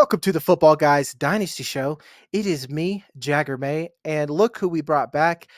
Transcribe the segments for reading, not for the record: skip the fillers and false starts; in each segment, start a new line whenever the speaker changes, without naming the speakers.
Welcome to the Football Guys Dynasty Show. It is me, Jagger May, and look who we brought back.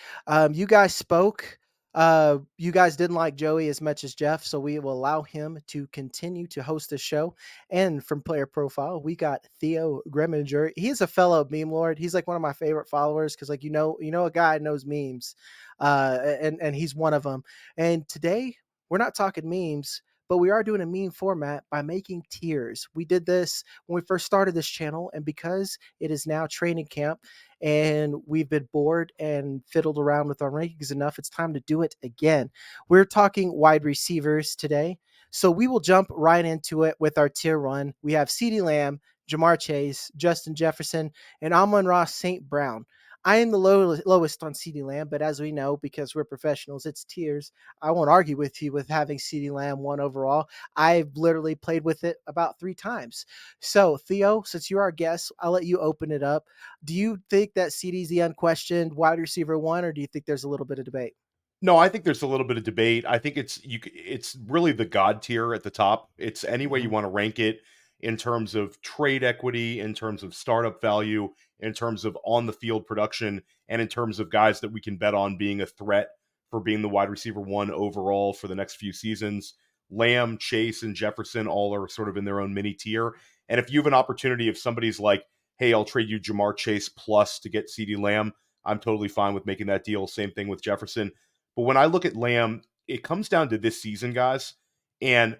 You guys spoke. You guys didn't like Joey as much as Jeff, so we will allow him to continue to host the show. And from Player Profile, we got Theo Gremminger. He's a fellow meme lord. He's like one of my favorite followers because, like, a guy knows memes, and he's one of them. And today we're not talking memes, but we are doing a meme format by making tiers. We did this when we first started this channel, and because it is now training camp and we've been bored and fiddled around with our rankings enough, it's time to do it again. We're talking wide receivers today, so we will jump right into it with our tier one. We have Ceedee Lamb, Jamar Chase, Justin Jefferson, and Amon Ra St. Brown. I am the lowest on Ceedee Lamb, but as we know, because we're professionals, it's tiers. I won't argue with you with having Ceedee Lamb one overall. I've literally played with it about 3 times. So, Theo, since you're our guest, I'll let you open it up. Do you think that Ceedee's the unquestioned wide receiver one, or do you think there's a little bit of debate?
No, I think there's a little bit of debate. I think it's really the God tier at the top. It's any way you want to rank it in terms of trade equity, in terms of startup value, in terms of on the field production, and in terms of guys that we can bet on being a threat for being the wide receiver one overall for the next few seasons. Lamb, Chase, and Jefferson all are sort of in their own mini tier. And if you have an opportunity, if somebody's like, hey, I'll trade you Jamar Chase plus to get Ceedee Lamb, I'm totally fine with making that deal. Same thing with Jefferson. But when I look at Lamb, it comes down to this season, guys. And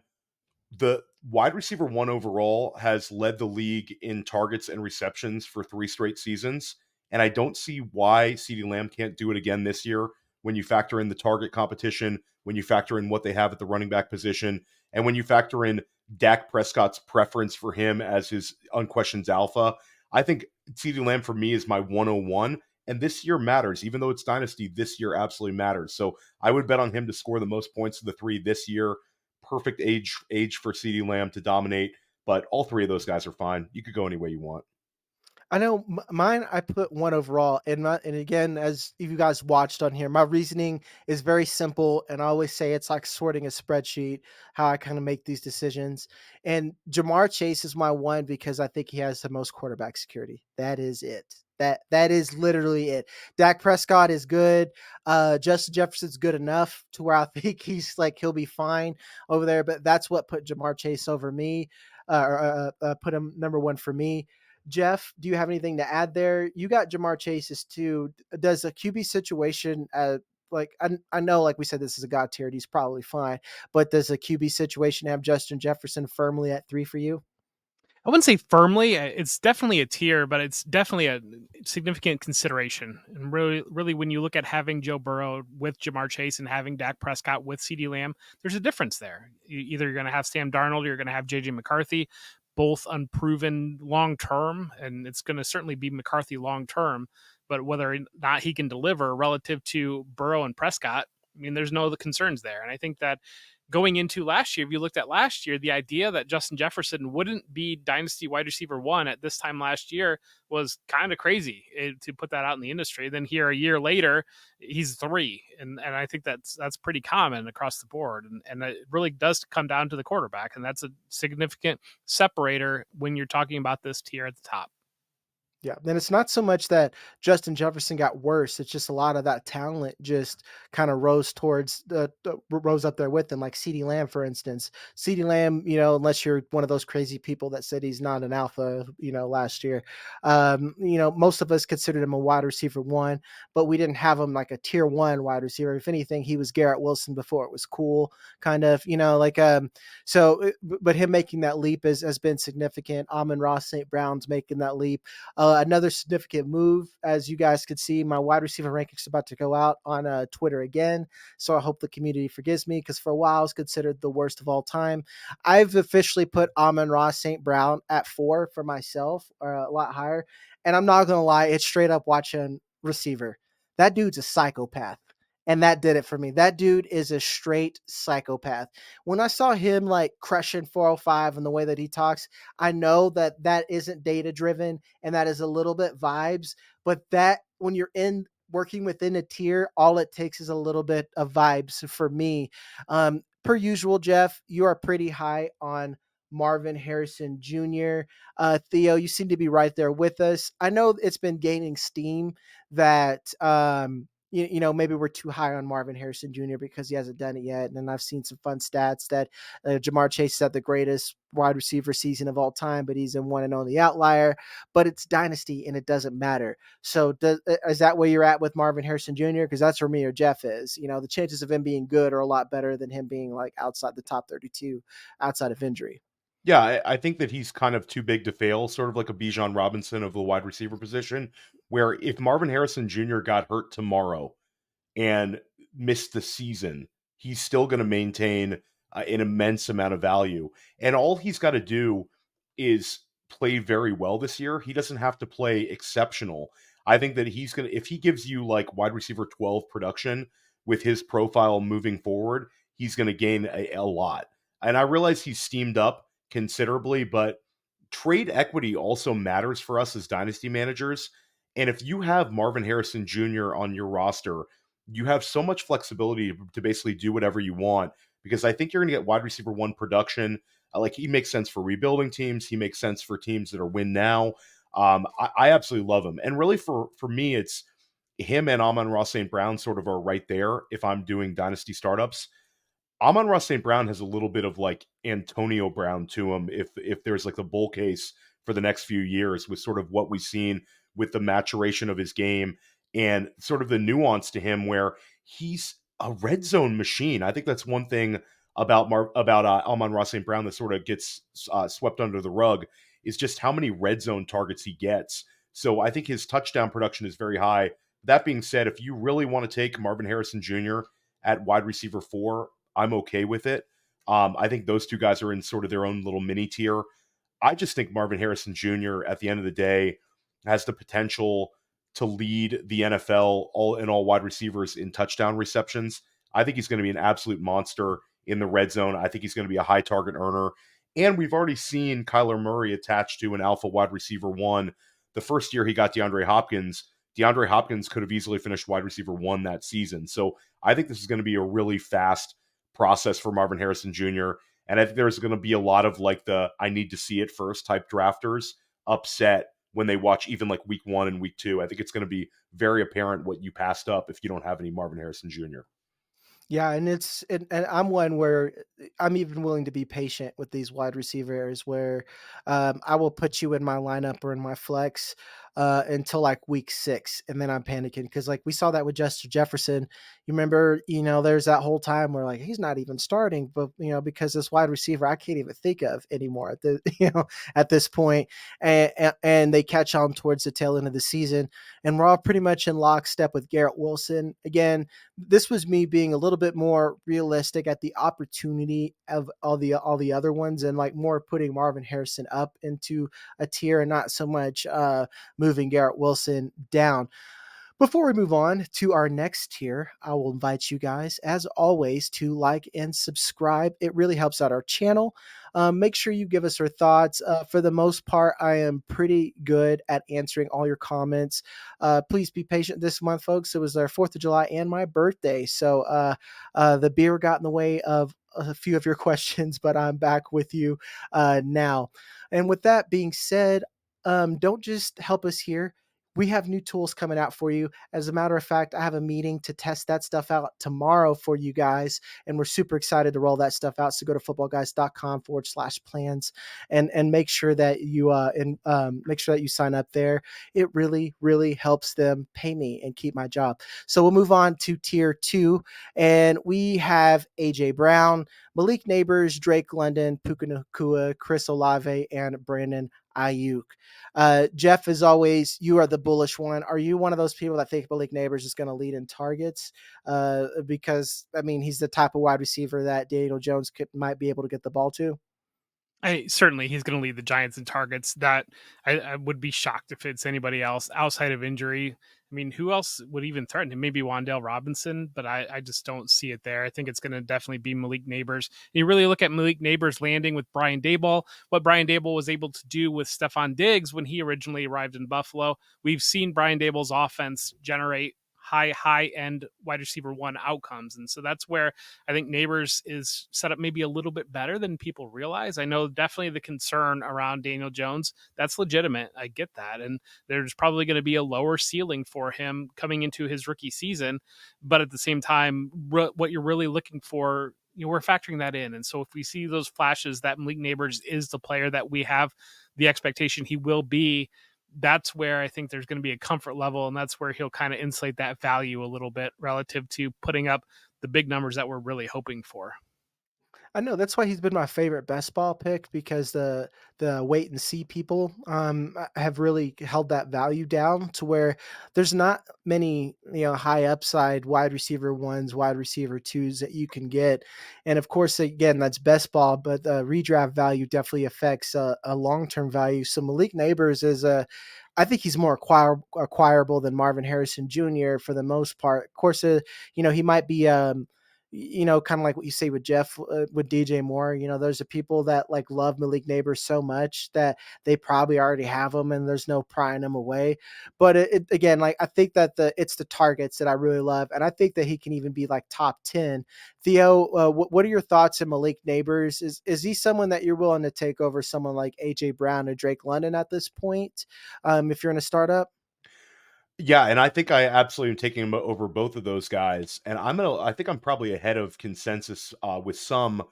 the wide receiver one overall has led the league in targets and receptions for 3 straight seasons. And I don't see why Ceedee Lamb can't do it again this year when you factor in the target competition, when you factor in what they have at the running back position, and when you factor in Dak Prescott's preference for him as his unquestioned alpha. I think Ceedee Lamb for me is my 101. And this year matters. Even though it's Dynasty, this year absolutely matters. So I would bet on him to score the most points of the 3 this year. Perfect age for Ceedee Lamb to dominate, but all 3 of those guys are fine. You could go any way you want.
I know mine, I put one overall, and again, as you guys watched on here, my reasoning is very simple, and I always say it's like sorting a spreadsheet, how I kind of make these decisions. And Jamar Chase is my one because I think he has the most quarterback security. That is it. That is literally it. Dak Prescott is good. Justin Jefferson's good enough to where I think he'll be fine over there. But that's what put Jamar Chase over me, put him number one for me. Jeff, do you have anything to add there? You got Jamar Chase's too. Does a QB situation, I know, like we said, this is a God tier. He's probably fine, but does a QB situation have Justin Jefferson firmly at 3 for you?
I wouldn't say firmly. It's definitely a tier, but it's definitely a significant consideration. And really, when you look at having Joe Burrow with Jamar Chase and having Dak Prescott with Ceedee Lamb, there's a difference there. Either you're going to have Sam Darnold or you're going to have J.J. McCarthy, both unproven long term, and it's going to certainly be McCarthy long term. But whether or not he can deliver relative to Burrow and Prescott, I mean, there's no other concerns there. And I think that going into last year, if you looked at last year, the idea that Justin Jefferson wouldn't be Dynasty wide receiver one at this time last year was kind of crazy to put that out in the industry. Then here a year later, he's 3. And I think that's pretty common across the board. And it really does come down to the quarterback. And that's a significant separator when you're talking about this tier at the top.
Yeah, and it's not so much that Justin Jefferson got worse. It's just a lot of that talent just kind of rose up there with him, like Ceedee Lamb, for instance. Ceedee Lamb, unless you're one of those crazy people that said he's not an alpha, last year, most of us considered him a wide receiver one, but we didn't have him like a tier 1 wide receiver. If anything, he was Garrett Wilson before it was cool, kind of, but him making that leap has been significant. Amon Ra St. Brown's making that leap. Another significant move, as you guys could see, my wide receiver rankings is about to go out on Twitter again. So I hope the community forgives me because for a while I was considered the worst of all time. I've officially put Amon Ra St. Brown at 4 for myself, or a lot higher. And I'm not going to lie, it's straight up watching receiver. That dude's a psychopath. And that did it for me. That dude is a straight psychopath. When I saw him like crushing 405 and the way that he talks, I know that isn't data driven and that is a little bit vibes. But that when you're working within a tier, all it takes is a little bit of vibes for me. Per usual, Jeff, you are pretty high on Marvin Harrison Jr. Theo, you seem to be right there with us. I know it's been gaining steam that you know, maybe we're too high on Marvin Harrison Jr. because he hasn't done it yet. And then I've seen some fun stats that Jamar Chase had the greatest wide receiver season of all time, but he's in one and only outlier. But it's dynasty and it doesn't matter. So is that where you're at with Marvin Harrison Jr.? Because that's where me or Jeff is. You know, the chances of him being good are a lot better than him being like outside the top 32 outside of injury.
Yeah, I think that he's kind of too big to fail, sort of like a Bijan Robinson of the wide receiver position, where if Marvin Harrison Jr. got hurt tomorrow and missed the season, he's still going to maintain an immense amount of value. And all he's got to do is play very well this year. He doesn't have to play exceptional. I think that he's going to, if he gives you like wide receiver 12 production with his profile moving forward, he's going to gain a lot. And I realize he's steamed up considerably, but trade equity also matters for us as dynasty managers. And if you have Marvin Harrison Jr. on your roster, you have so much flexibility to basically do whatever you want, because I think you're going to get wide receiver one production. Like, he makes sense for rebuilding teams. He makes sense for teams that are win now. I absolutely love him. And really for me, it's him and Amon Ra St. Brown sort of are right there if I'm doing dynasty startups. Amon Ra St. Brown has a little bit of like Antonio Brown to him if there's like the bull case for the next few years, with sort of what we've seen with the maturation of his game and sort of the nuance to him where he's a red zone machine. I think that's one thing about Amon Ra St. Brown that sort of gets swept under the rug, is just how many red zone targets he gets. So I think his touchdown production is very high. That being said, if you really want to take Marvin Harrison Jr. at wide receiver 4, I'm okay with it. I think those two guys are in sort of their own little mini tier. I just think Marvin Harrison Jr. at the end of the day has the potential to lead the NFL all wide receivers in touchdown receptions. I think he's going to be an absolute monster in the red zone. I think he's going to be a high target earner. And we've already seen Kyler Murray attached to an alpha wide receiver 1. The first year he got DeAndre Hopkins could have easily finished wide receiver 1 that season. So I think this is going to be a really fast process for Marvin Harrison Jr. And I think there's going to be a lot of like the I need to see it first type drafters upset when they watch even like week 1 and week 2. I think it's going to be very apparent what you passed up if you don't have any Marvin Harrison Jr.
Yeah, and I'm one where I'm even willing to be patient with these wide receivers where I will put you in my lineup or in my flex until like week 6, and then I'm panicking because like we saw that with Justin Jefferson. You remember, you know, there's that whole time where like he's not even starting, but you know, because this wide receiver I can't even think of anymore at the at this point, and they catch on towards the tail end of the season, and we're all pretty much in lockstep with Garrett Wilson again. This was me being a little bit more realistic at the opportunity of all the other ones, and like more putting Marvin Harrison up into a tier and not so much moving Garrett Wilson down. Before we move on to our next tier, I will invite you guys, as always, to like and subscribe. It really helps out our channel. Make sure you give us your thoughts. For the most part, I am pretty good at answering all your comments. Please be patient this month, folks. It was our 4th of July and my birthday. So the beer got in the way of a few of your questions, but I'm back with you now. And with that being said, don't just help us here. We have new tools coming out for you. As a matter of fact, I have a meeting to test that stuff out tomorrow for you guys, and we're super excited to roll that stuff out. So go to footballguys.com/plans and make sure that you make sure that you sign up there. It really, really helps them pay me and keep my job. So we'll move on to tier 2, and we have A.J. Brown, Malik Nabers, Drake London, Puka Nacua, Chris Olave, and Brandon Aiyuk. Jeff, as always, you are the bullish one. Are you one of those people that think Malik Nabers is going to lead in targets? Because, I mean, he's the type of wide receiver that Daniel Jones might be able to get the ball to.
Certainly he's going to lead the Giants in targets. That I would be shocked if it's anybody else outside of injury. I mean, who else would even threaten him? Maybe Wan'Dale Robinson, but I just don't see it there. I think it's going to definitely be Malik Nabers. And you really look at Malik Nabers landing with Brian Daboll, what Brian Daboll was able to do with Stephon Diggs when he originally arrived in Buffalo. We've seen Brian Daboll's offense generate high end wide receiver one outcomes. And so that's where I think Nabers is set up maybe a little bit better than people realize. I know definitely the concern around Daniel Jones, that's legitimate. I get that. And there's probably going to be a lower ceiling for him coming into his rookie season. But at the same time, what you're really looking for, we're factoring that in. And so if we see those flashes that Malik Nabers is the player that we have the expectation he will be, that's where I think there's going to be a comfort level, and that's where he'll kind of insulate that value a little bit relative to putting up the big numbers that we're really hoping for.
I know that's why he's been my favorite best ball pick, because the wait and see people have really held that value down to where there's not many high upside wide receiver ones, wide receiver twos that you can get, and of course again that's best ball, but the redraft value definitely affects a long term value. So Malik Nabers is I think he's more acquirable than Marvin Harrison Jr. for the most part. Of course, he might be kind of like what you say with Jeff, with DJ Moore. There's a people that like love Malik Nabers so much that they probably already have him, and there's no prying him away. But again, like I think that it's the targets that I really love, and I think that he can even be like top 10. Theo, what are your thoughts on Malik Nabers? Is he someone that you're willing to take over someone like A.J. Brown or Drake London at this point, if you're in a startup?
Yeah, and I think I absolutely am taking him over both of those guys, and I think I'm probably ahead of consensus with some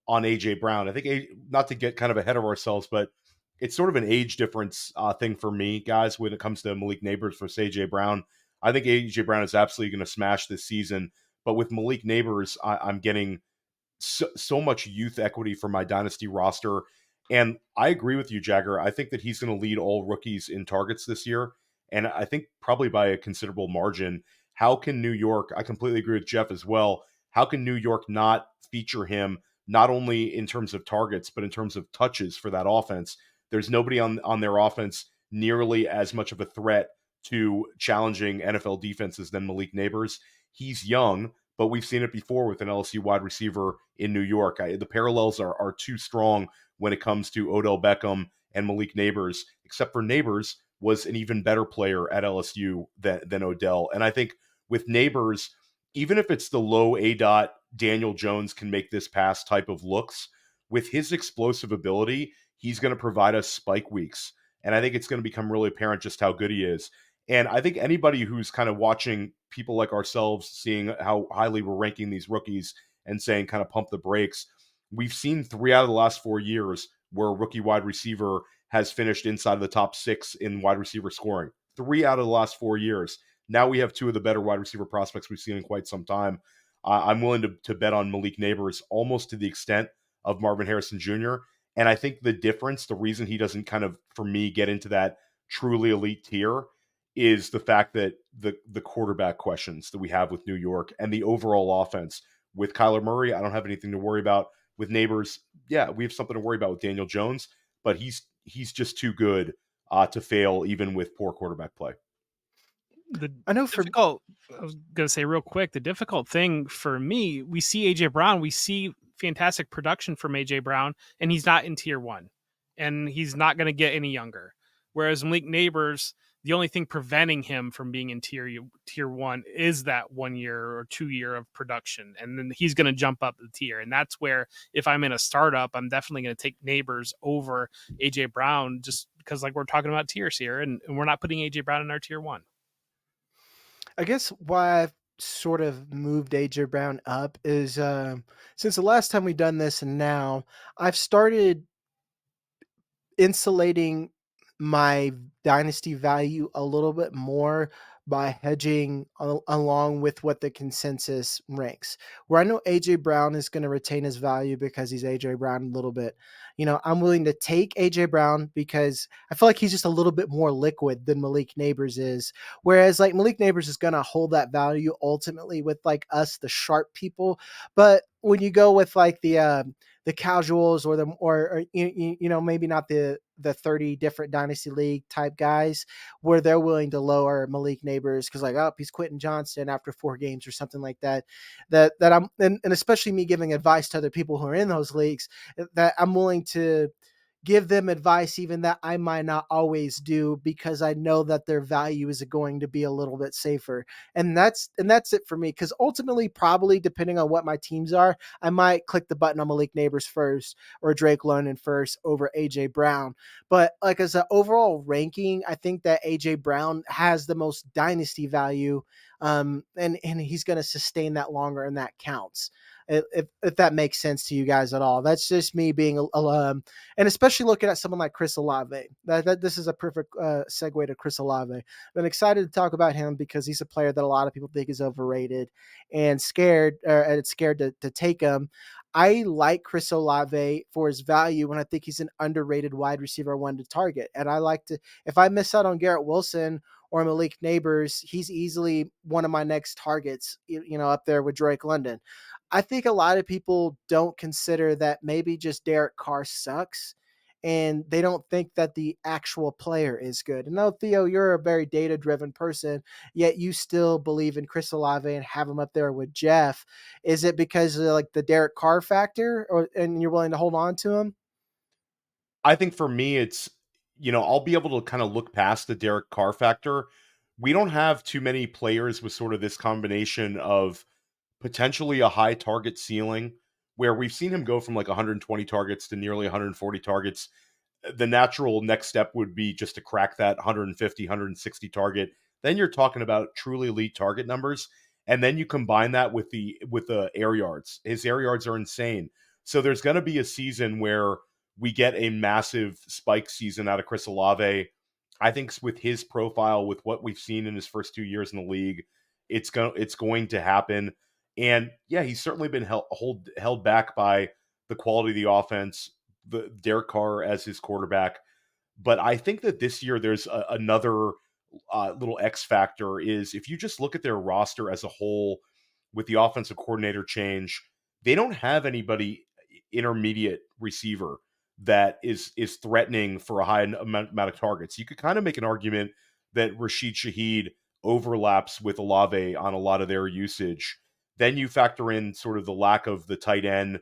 on AJ Brown. I think not to get kind of ahead of ourselves, but it's sort of an age difference thing for me, guys, when it comes to Malik Nabers versus AJ Brown. I think AJ Brown is absolutely going to smash this season, but with Malik Nabers, I'm getting so much youth equity for my dynasty roster. And I agree with you, Jagger. I think that he's going to lead all rookies in targets this year. And I think probably by a considerable margin. How can New York, I completely agree with Jeff as well, how can New York not feature him, not only in terms of targets, but in terms of touches for that offense? There's nobody on their offense nearly as much of a threat to challenging NFL defenses than Malik Nabers. He's young, but we've seen it before with an LSU wide receiver in New York. The parallels are too strong when it comes to Odell Beckham and Malik Nabers, except for Nabers was an even better player at LSU than Odell. And I think with Nabers, even if it's the low A dot, Daniel Jones can make this pass type of looks, with his explosive ability, he's going to provide us spike weeks. And I think it's going to become really apparent just how good he is. And I think anybody who's kind of watching people like ourselves, seeing how highly we're ranking these rookies and saying kind of pump the brakes, we've seen 3 out of the last 4 years where a rookie wide receiver has finished inside of the top 6 in wide receiver scoring. 3 out of the last 4 years. Now we have 2 of the better wide receiver prospects we've seen in quite some time. I'm willing to bet on Malik Nabers almost to the extent of Marvin Harrison Jr. And I think the difference, the reason he doesn't kind of, for me, get into that truly elite tier is the fact that the quarterback questions that we have with New York and the overall offense. With Kyler Murray, I don't have anything to worry about. With Nabers, yeah, we have something to worry about with Daniel Jones, but he's just too good to fail even with poor quarterback play.
I know
I was going to say real quick, the difficult thing for me, we see AJ Brown, we see fantastic production from AJ Brown, and he's not in tier 1, and he's not going to get any younger. Whereas Malik Nabers, the only thing preventing him from being in tier 1 is that 1 year or 2 year of production, and then he's going to jump up the tier. And that's where, if I'm in a startup, I'm definitely going to take Nabers over AJ Brown, just because like we're talking about tiers here, and we're not putting AJ Brown in our tier 1.
I guess why I've sort of moved AJ Brown up is since the last time we've done this and now, I've started insulating my dynasty value a little bit more by hedging along with what the consensus ranks. Where I know AJ Brown is going to retain his value because he's AJ Brown a little bit. I'm willing to take AJ Brown because I feel like he's just a little bit more liquid than Malik Nabers is. Whereas like Malik Nabers is going to hold that value ultimately with like us, the sharp people. But when you go with like the casuals or maybe not the 30 different dynasty league type guys where they're willing to lower Malik Nabers because like, oh, he's Quentin Johnston after 4 games or something like that and especially me giving advice to other people who are in those leagues, that I'm willing to give them advice even that I might not always do, because I know that their value is going to be a little bit safer. And that's it for me, because ultimately, probably depending on what my teams are, I might click the button on Malik Nabers first or Drake London first over A.J. Brown. But like as an overall ranking, I think that A.J. Brown has the most dynasty value, and he's going to sustain that longer, and that counts. If that makes sense to you guys at all. That's just me being and especially looking at someone like Chris Olave. This is a perfect segue to Chris Olave. I'm excited to talk about him because he's a player that a lot of people think is overrated and scared to take him. I like Chris Olave for his value, and I think he's an underrated wide receiver one to target. And I like to, if I miss out on Garrett Wilson or Malik Nabers, he's easily one of my next targets, up there with Drake London. I think a lot of people don't consider that maybe just Derek Carr sucks, and they don't think that the actual player is good. And no, Theo, you're a very data driven person, yet you still believe in Chris Olave and have him up there with Jeff. Is it because of like the Derek Carr factor, and you're willing to hold on to him?
I think for me, it's, I'll be able to kind of look past the Derek Carr factor. We don't have too many players with sort of this combination of potentially a high target ceiling, where we've seen him go from like 120 targets to nearly 140 targets. The natural next step would be just to crack that 150, 160 target. Then you're talking about truly elite target numbers. And then you combine that with the air yards. His air yards are insane. So there's going to be a season where we get a massive spike season out of Chris Olave. I think with his profile, with what we've seen in his first 2 years in the league, it's going to happen. And yeah, he's certainly been held back by the quality of the offense, the Derek Carr as his quarterback. But I think that this year there's another little X factor, is if you just look at their roster as a whole with the offensive coordinator change, they don't have anybody intermediate receiver that is threatening for a high amount of targets. You could kind of make an argument that Rashid Shaheed overlaps with Olave on a lot of their usage. Then you factor in sort of the lack of the tight end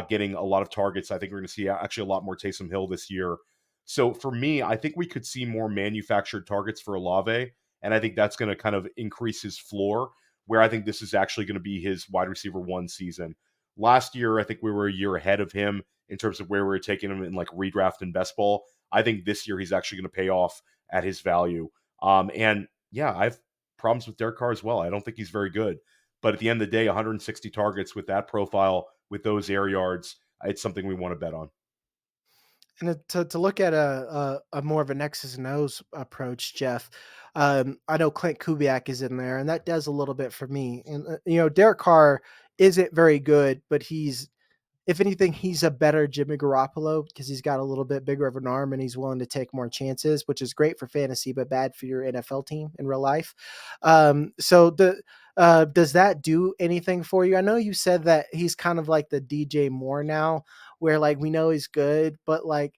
getting a lot of targets. I think we're going to see actually a lot more Taysom Hill this year. So for me, I think we could see more manufactured targets for Olave, and I think that's going to kind of increase his floor, where I think this is actually going to be his wide receiver one season. Last year, I think we were a year ahead of him in terms of where we were taking him in like redraft and best ball. I think this year he's actually going to pay off at his value. And yeah, I have problems with Derek Carr as well. I don't think he's very good. But at the end of the day, 160 targets with that profile, with those air yards, it's something we want to bet on.
And to look at a more of an X's and O's approach, Jeff, I know Clint Kubiak is in there, and that does a little bit for me. And Derek Carr isn't very good, but if anything, he's a better Jimmy Garoppolo because he's got a little bit bigger of an arm and he's willing to take more chances, which is great for fantasy, but bad for your NFL team in real life. Does that do anything for you? I know you said that he's kind of like the DJ Moore now, where like we know he's good, but like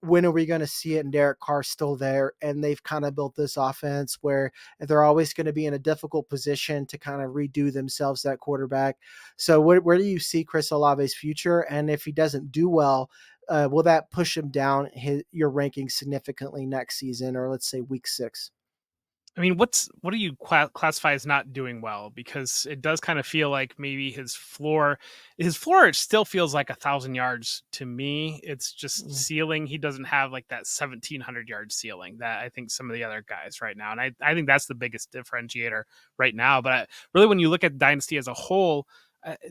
when are we going to see it? And Derek Carr's still there, and they've kind of built this offense where they're always going to be in a difficult position to kind of redo themselves at quarterback. So where do you see Chris Olave's future? And if he doesn't do well, will that push him down your rankings significantly next season, or let's say week 6?
I mean, what do you classify as not doing well? Because it does kind of feel like maybe his floor it still feels like 1,000 yards to me. It's just ceiling. He doesn't have like that 1,700 yard ceiling that I think some of the other guys right now. And I think that's the biggest differentiator right now. But really, when you look at Dynasty as a whole,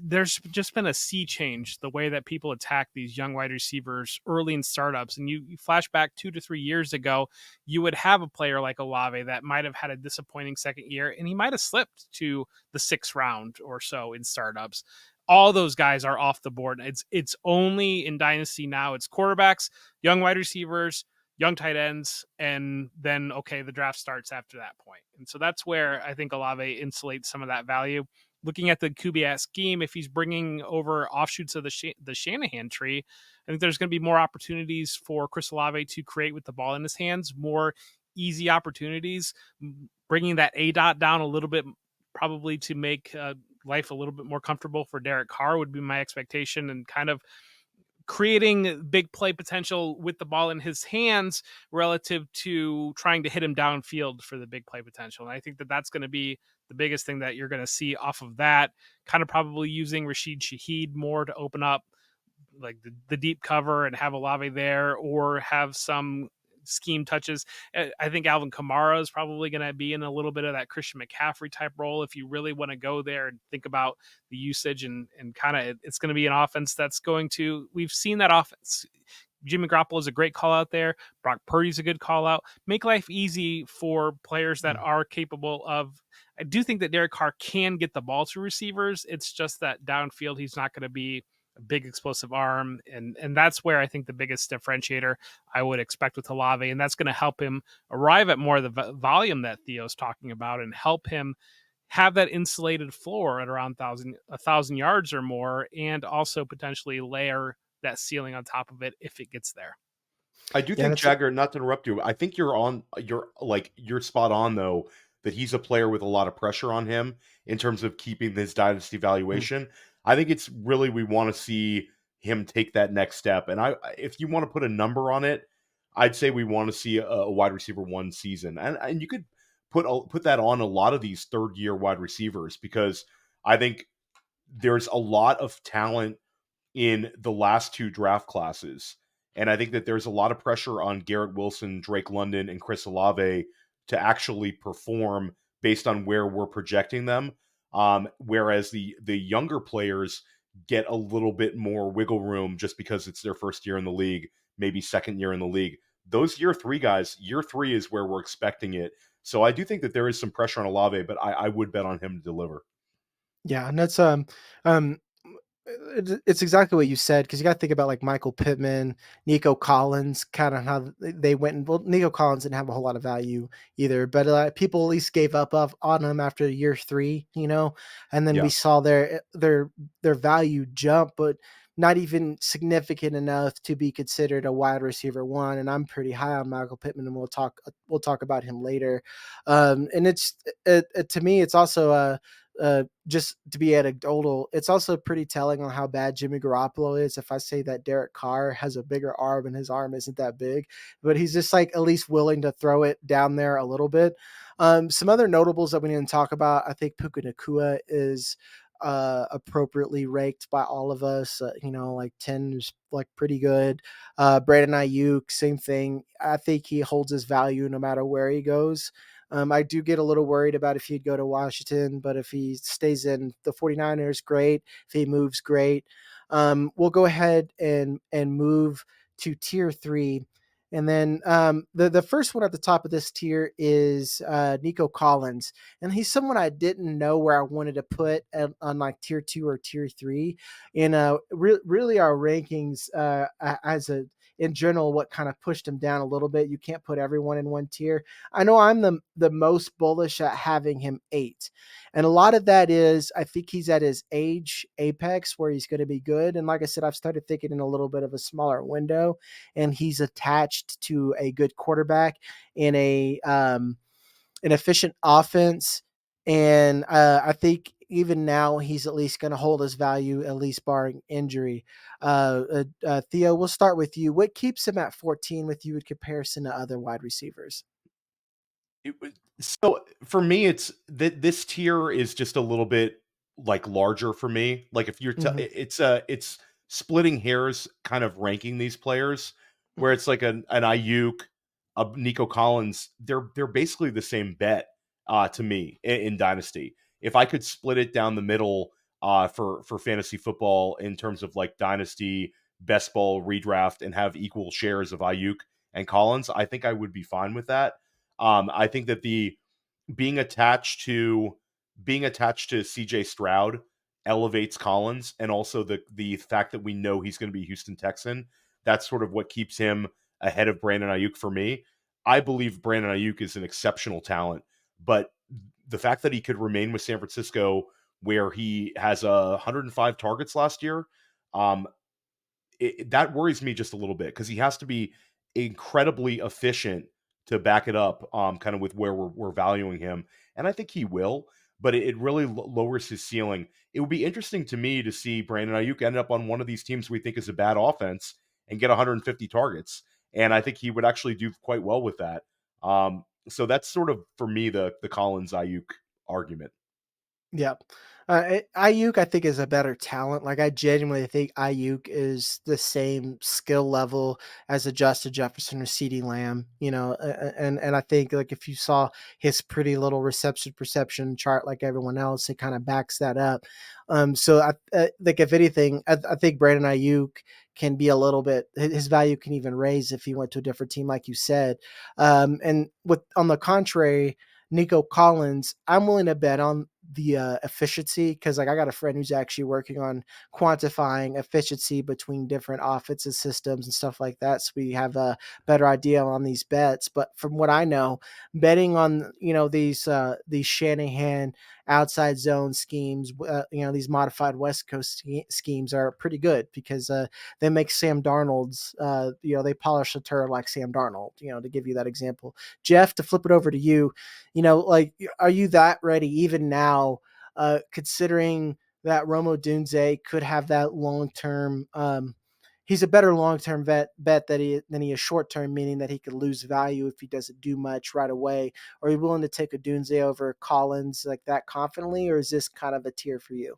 there's just been a sea change the way that people attack these young wide receivers early in startups. And you flash back 2 to 3 years ago, you would have a player like Olave that might have had a disappointing second year, and he might have slipped to the 6th round or so in startups. All those guys are off the board. It's only in Dynasty now. It's quarterbacks, young wide receivers, young tight ends, and then, okay, the draft starts after that point. And so that's where I think Olave insulates some of that value. Looking at the Kubiak scheme, if he's bringing over offshoots of the Shanahan tree, I think there's going to be more opportunities for Chris Olave to create with the ball in his hands, more easy opportunities, bringing that ADOT down a little bit, probably to make life a little bit more comfortable for Derek Carr would be my expectation, and kind of creating big play potential with the ball in his hands relative to trying to hit him downfield for the big play potential. And I think that that's going to be the biggest thing that you're going to see off of that. Kind of probably using Rashid Shaheed more to open up like the deep cover and have Olave there, or have some scheme touches. I think Alvin Kamara is probably going to be in a little bit of that Christian McCaffrey type role if you really want to go there and think about the usage, and kind of it's going to be an offense that's going to, we've seen that offense. Jimmy Garoppolo is a great call out there. Brock Purdy's a good call out. Make life easy for players that are capable of. I do think that Derek Carr can get the ball to receivers. It's just that downfield, he's not going to be a big explosive arm. And that's where I think the biggest differentiator I would expect with Olave. And that's going to help him arrive at more of the volume that Theo's talking about and help him have that insulated floor at around 1,000 yards or more, and also potentially layer that ceiling on top of it if it gets there.
I do
Yeah,
think
that's
Jagger, not to interrupt you, I think you're spot on though, that he's a player with a lot of pressure on him in terms of keeping his dynasty valuation. I think it's really, we want to see him take that next step. And if you want to put a number on it, I'd say we want to see a wide receiver 1 season. And you could put that on a lot of these third year wide receivers, because I think there's a lot of talent in the last 2 draft classes. And I think that there's a lot of pressure on Garrett Wilson, Drake London, and Chris Olave to actually perform based on where we're projecting them. Whereas the younger players get a little bit more wiggle room just because it's their first year in the league, maybe second year in the league. Those year 3 guys, year 3 is where we're expecting it. So I do think that there is some pressure on Olave, but I would bet on him to deliver.
Yeah, and that's um it's exactly what you said, because you got to think about like Michael Pittman, Nico Collins, kind of how they went. And well, Nico Collins didn't have a whole lot of value either, but people at least gave up on him after year 3, and then we
Yeah.
saw their value jump, but not even significant enough to be considered a wide receiver 1. And I'm pretty high on Michael Pittman, and we'll talk about him later. And to me, it's also just to be anecdotal, it's also pretty telling on how bad Jimmy Garoppolo is. If I say that Derek Carr has a bigger arm and his arm isn't that big, but he's just like at least willing to throw it down there a little bit. Some other notables that we need to talk about, I think Puka Nacua is appropriately ranked by all of us. Like 10 is like pretty good. Brandon Aiyuk, same thing. I think he holds his value no matter where he goes. I do get a little worried about if he'd go to Washington, but if he stays in the 49ers, great. If he moves, great. We'll go ahead and move to tier 3. And then the first one at the top of this tier is Nico Collins. And he's someone I didn't know where I wanted to put on like tier 2 or tier 3. And really our rankings in general, what kind of pushed him down a little bit. You can't put everyone in one tier. I know I'm the most bullish at having him 8. And a lot of that is I think he's at his age apex where he's going to be good. And like I said, I've started thinking in a little bit of a smaller window, and he's attached to a good quarterback in an efficient offense. And I think even now he's at least going to hold his value, at least barring injury. Theo, we'll start with you. What keeps him at 14 with you in comparison to other wide receivers?
So for me, it's that this tier is just a little bit like larger for me. Like if you're,
Mm-hmm.
it's splitting hairs, kind of ranking these players, where it's like an Aiyuk, a Nico Collins. They're basically the same bet to me in Dynasty. If I could split it down the middle for fantasy football in terms of like Dynasty, best ball, redraft, and have equal shares of Aiyuk and Collins, I think I would be fine with that. I think that the being attached to CJ Stroud elevates Collins, and also the fact that we know he's going to be a Houston Texan. That's sort of what keeps him ahead of Brandon Aiyuk for me. I believe Brandon Aiyuk is an exceptional talent, but the fact that he could remain with San Francisco, where he has 105 targets last year, um, that worries me just a little bit, because he has to be incredibly efficient to back it up, kind of with where we're valuing him, and I think he will. but it really lowers his ceiling. It would be interesting to me to see Brandon Aiyuk end up on one of these teams we think is a bad offense and get 150 targets. And I think he would actually do quite well with that. So that's sort of, for me, the Collins Aiyuk argument.
Yep. Ayuk, I think, is a better talent. Like, I genuinely think Ayuk is the same skill level as a Justin Jefferson or Ceedee Lamb. And I think, like, if you saw his pretty little reception perception chart, like everyone else, it kind of backs that up. So I like, if anything, I think Brandon Ayuk can be a little bit, his value can even raise if he went to a different team, like you said. And with on the contrary, Nico Collins, I'm willing to bet on the efficiency, because, like, I got a friend who's actually working on quantifying efficiency between different offensive systems and stuff like that, so we have a better idea on these bets. But from what I know, betting on these Shanahan outside zone schemes, these modified West Coast schemes are pretty good, because they make Sam Darnold's they polish the turd like Sam Darnold. To give you that example, Jeff, to flip it over to you. Like, are you that ready even now, considering that Rome Odunze could have that long term? He's a better long term bet than he is short term, meaning that he could lose value if he doesn't do much right away. Are you willing to take Odunze over Collins like that confidently, or is this kind of a tier for you?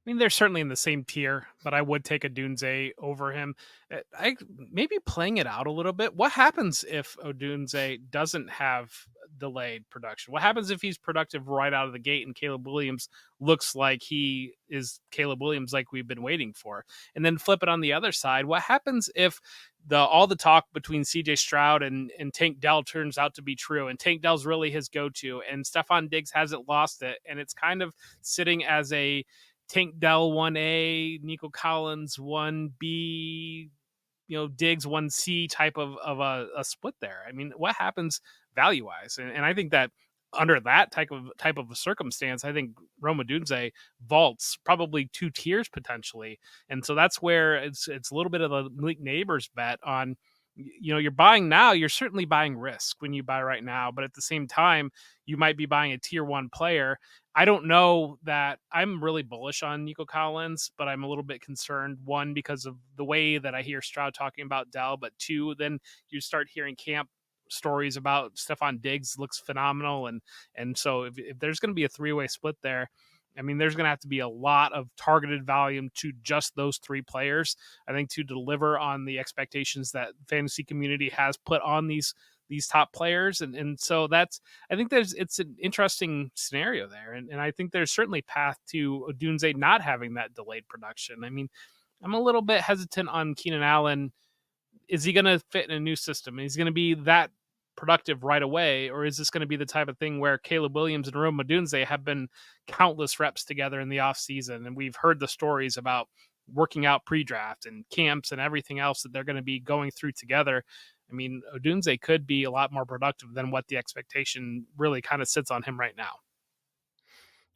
I mean, they're certainly in the same tier, but I would take Odunze over him. I maybe playing it out a little bit. What happens if Odunze doesn't have delayed production? What happens if he's productive right out of the gate and Caleb Williams looks like he is Caleb Williams, like we've been waiting for? And then flip it on the other side. What happens if all the talk between CJ Stroud and Tank Dell turns out to be true, and Tank Dell's really his go-to, and Stephon Diggs hasn't lost it, and it's kind of sitting as a Tank Dell 1A, Nico Collins 1B, Diggs 1C type of a split there. I mean, what happens value wise? And I think that under that type of a circumstance, I think Rome Odunze vaults probably 2 tiers potentially. And so that's where it's a little bit of a Malik Nabers bet on, you're buying now, you're certainly buying risk when you buy right now, but at the same time, you might be buying a tier 1 player. I don't know that I'm really bullish on Nico Collins, but I'm a little bit concerned. One, because of the way that I hear Stroud talking about Dell, but two, then you start hearing camp stories about Stephon Diggs looks phenomenal. And so if there's going to be a 3-way split there, I mean, there's going to have to be a lot of targeted volume to just those 3 players, I think, to deliver on the expectations that fantasy community has put on these top players. And so I think it's an interesting scenario there. And I think there's certainly path to Odunze not having that delayed production. I mean, I'm a little bit hesitant on Keenan Allen. Is he going to fit in a new system? Is he going to be that productive right away? Or is this going to be the type of thing where Caleb Williams and Rome Odunze have been countless reps together in the offseason? And we've heard the stories about working out pre-draft and camps and everything else that they're going to be going through together. I mean, Odunze could be a lot more productive than what the expectation really kind of sits on him right now.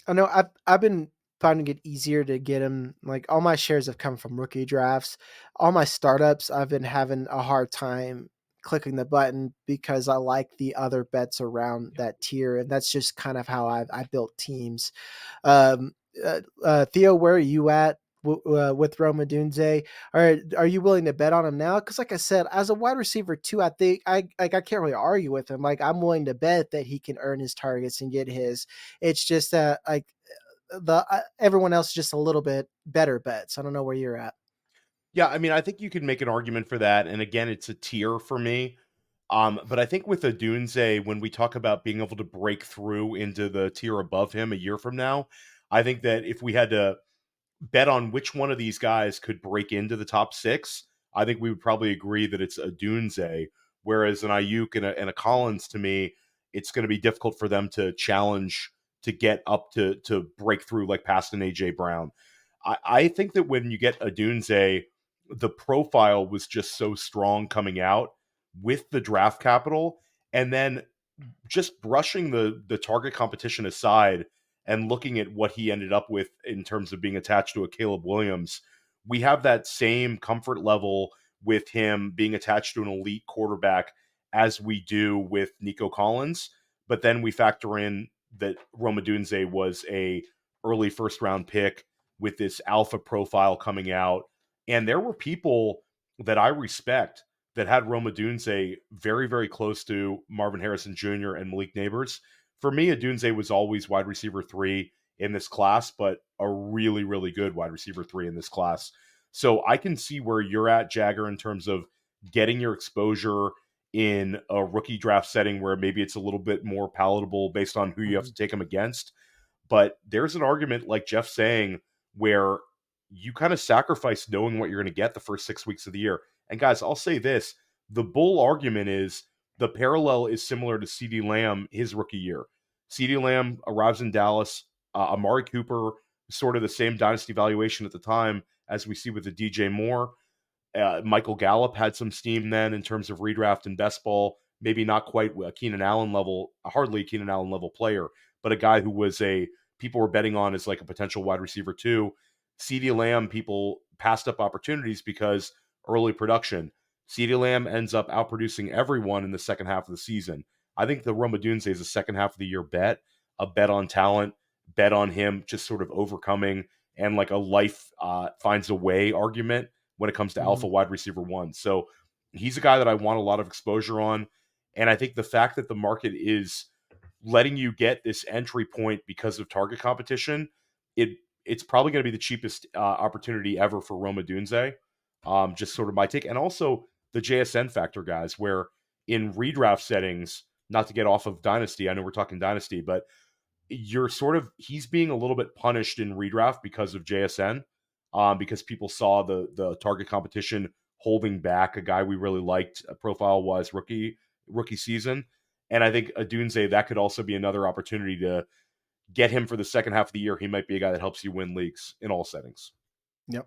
I know I've been finding it easier to get him. Like, all my shares have come from rookie drafts. All my startups, I've been having a hard time clicking the button because I like the other bets around that tier, and that's just kind of how I built teams. Theo, where are you at with Rome Odunze? Are you willing to bet on him now? Because, like I said, as a wide receiver too, I think I can't really argue with him. Like, I'm willing to bet that he can earn his targets and get his. It's just that, like, everyone else is just a little bit better bets. I don't know where you're at.
Yeah, I mean, I think you can make an argument for that. And again, it's a tier for me. But I think with Odunze, when we talk about being able to break through into the tier above him a year from now, I think that if we had to bet on which one of these guys could break into the top 6, I think we would probably agree that it's Odunze. Whereas an Aiyuk and a Collins, to me, it's going to be difficult for them to challenge to get up to break through like past an A.J. Brown. I think that when you get Odunze, the profile was just so strong coming out with the draft capital, and then just brushing the target competition aside and looking at what he ended up with in terms of being attached to a Caleb Williams, we have that same comfort level with him being attached to an elite quarterback as we do with Nico Collins. But then we factor in Rome Odunze was a early first round pick with this alpha profile coming out. And there were people that I respect that had Rome Odunze very, very close to Marvin Harrison Jr. and Malik Nabers. For me, Odunze was always wide receiver 3 in this class, but a really, really good wide receiver 3 in this class. So I can see where you're at, Jagger, in terms of getting your exposure in a rookie draft setting where maybe it's a little bit more palatable based on who you have to take them against. But there's an argument, like Jeff's saying, where you kind of sacrifice knowing what you're going to get the first 6 weeks of the year. And guys, I'll say this. The bull argument is the parallel is similar to Ceedee Lamb his rookie year. Ceedee Lamb arrives in Dallas. Amari Cooper, sort of the same dynasty valuation at the time as we see with the DJ Moore. Michael Gallup had some steam then in terms of redraft and best ball. Maybe not quite a Keenan Allen level, hardly a Keenan Allen level player, but a guy who was people were betting on as like a potential wide receiver too. Ceedee Lamb, people passed up opportunities because early production. Ceedee Lamb ends up outproducing everyone in the second half of the season. I think the Rome Odunze is a second half of the year bet, a bet on talent, bet on him just sort of overcoming, and like a life finds a way argument when it comes to alpha wide receiver 1. So he's a guy that I want a lot of exposure on. And I think the fact that the market is letting you get this entry point because of target competition, it's probably going to be the cheapest opportunity ever for Rome Odunze. Just sort of my take. And also the JSN factor, guys, where in redraft settings, not to get off of Dynasty, I know we're talking Dynasty, but he's being a little bit punished in redraft because of JSN, because people saw the target competition holding back a guy we really liked profile-wise rookie season. And I think Odunze, that could also be another opportunity to get him for the second half of the year. He might be a guy that helps you win leagues in all settings.
Yep.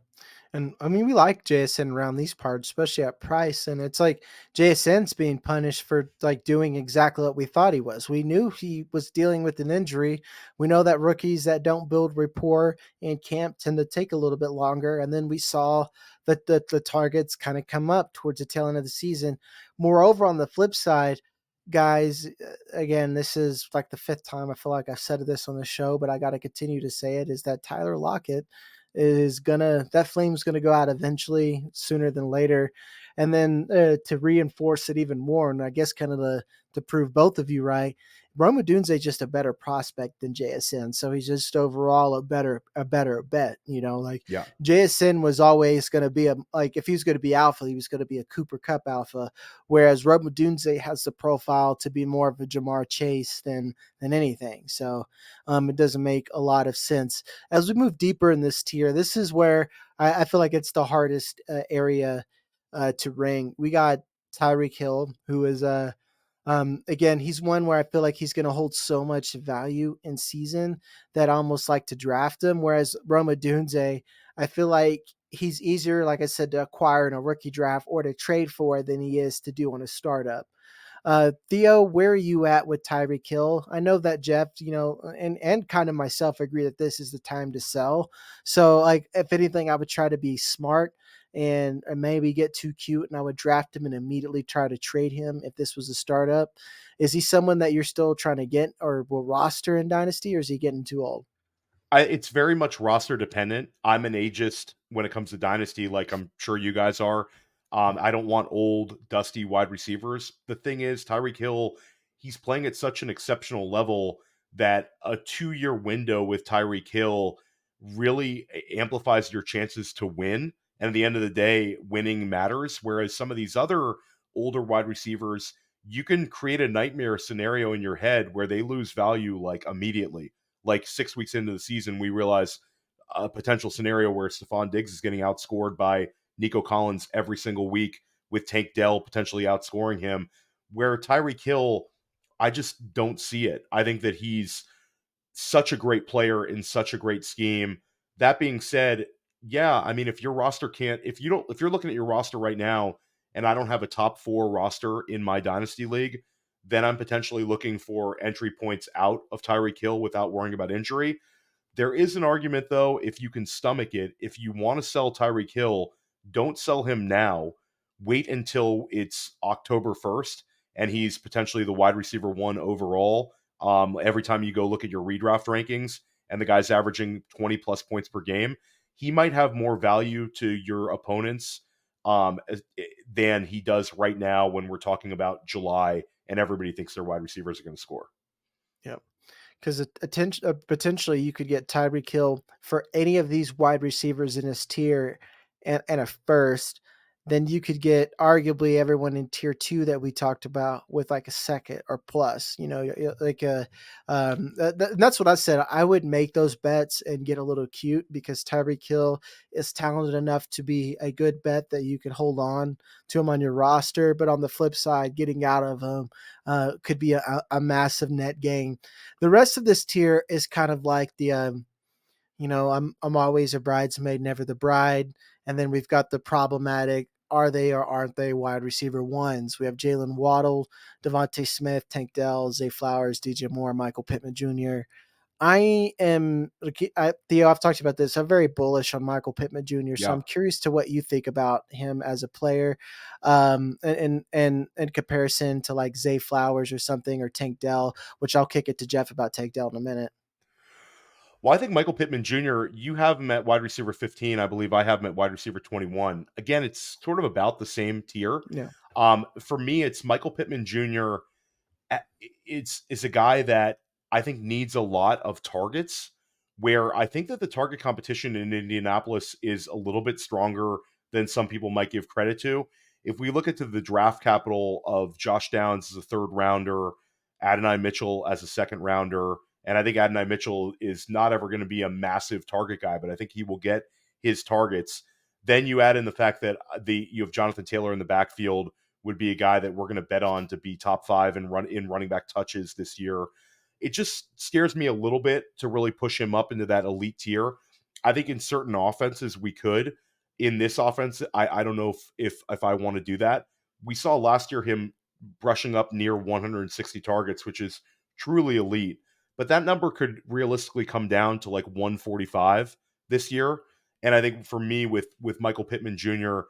And I mean, we like JSN around these parts, especially at price. And it's like JSN's being punished for like doing exactly what we thought he was. We knew he was dealing with an injury. We know that rookies that don't build rapport in camp tend to take a little bit longer. And then we saw that the targets kind of come up towards the tail end of the season. Moreover, on the flip side, guys, again, this is like the 5th time I feel like I've said this on the show, but I got to continue to say it, is that Tyler Lockett that flame's gonna go out eventually, sooner than later. And then to reinforce it even more, and I guess kind of to prove both of you right, Rome Odunze is just a better prospect than JSN. So he's just overall a better bet. Like
Yeah.
JSN was always going to be like if he was going to be alpha, he was going to be a Cooper Kupp alpha, whereas Rome Odunze has the profile to be more of a Jamar Chase than anything. So it doesn't make a lot of sense. As we move deeper in this tier, this is where I feel like it's the hardest area to rank. We got Tyreek Hill, who is again, he's one where I feel like he's going to hold so much value in season that I almost like to draft him. Whereas Rome Odunze, I feel like he's easier, like I said, to acquire in a rookie draft or to trade for than he is to do on a startup. Theo, where are you at with Tyreek Hill? I know that Jeff, and kind of myself agree that this is the time to sell. So, like, if anything, I would try to be smart and maybe get too cute, and I would draft him and immediately try to trade him if this was a startup. Is he someone that you're still trying to get or will roster in Dynasty, or is he getting too old?
It's very much roster dependent. I'm an ageist when it comes to Dynasty, like I'm sure you guys are. I don't want old, dusty wide receivers. The thing is, Tyreek Hill, he's playing at such an exceptional level that a 2-year window with Tyreek Hill really amplifies your chances to win. And at the end of the day, winning matters. Whereas some of these other older wide receivers, you can create a nightmare scenario in your head where they lose value like immediately. Like 6 weeks into the season, we realize a potential scenario where Stephon Diggs is getting outscored by Nico Collins every single week, with Tank Dell potentially outscoring him. Where Tyreek Hill, I just don't see it. I think that he's such a great player in such a great scheme. That being said, yeah, I mean, if your roster can't, if you're looking at your roster right now and I don't have a top 4 roster in my Dynasty League, then I'm potentially looking for entry points out of Tyreek Hill without worrying about injury. There is an argument, though, if you can stomach it. If you want to sell Tyreek Hill, don't sell him now. Wait until it's October 1st and he's potentially the wide receiver 1 overall. Every time you go look at your redraft rankings and the guy's averaging 20 plus points per game, he might have more value to your opponents than he does right now when we're talking about July and everybody thinks their wide receivers are going to score.
Yeah. Because potentially you could get Tyreek Hill for any of these wide receivers in this tier and a first. Then you could get arguably everyone in tier 2 that we talked about with like a second or plus, like that's what I said. I would make those bets and get a little cute because Tyreek Hill is talented enough to be a good bet that you could hold on to him on your roster. But on the flip side, getting out of him could be a massive net gain. The rest of this tier is kind of like the, I'm always a bridesmaid, never the bride. And then we've got the problematic, are they or aren't they wide receiver ones? We have Jaylen Waddle, DeVonta Smith, Tank Dell, Zay Flowers, DJ Moore, Michael Pittman Jr. Theo, I've talked about this. I'm very bullish on Michael Pittman Jr. So I'm curious to what you think about him as a player, and in comparison to like Zay Flowers or something, or Tank Dell, which I'll kick it to Jeff about Tank Dell in a minute.
Well, I think Michael Pittman Jr., you have him at wide receiver 15. I believe I have him at wide receiver 21. Again, it's sort of about the same tier.
Yeah.
For me, it's Michael Pittman Jr. It's a guy that I think needs a lot of targets, where I think that the target competition in Indianapolis is a little bit stronger than some people might give credit to. If we look into the draft capital of Josh Downs as a third rounder, Adonai Mitchell as a second rounder, and I think Adonai Mitchell is not ever going to be a massive target guy, but I think he will get his targets. Then you add in the fact that you have Jonathan Taylor in the backfield, would be a guy that we're going to bet on to be top 5 and running back touches this year. It just scares me a little bit to really push him up into that elite tier. I think in certain offenses we could. In this offense, I don't know if I want to do that. We saw last year him brushing up near 160 targets, which is truly elite. But that number could realistically come down to like 145 this year. And I think for me with Michael Pittman Jr.,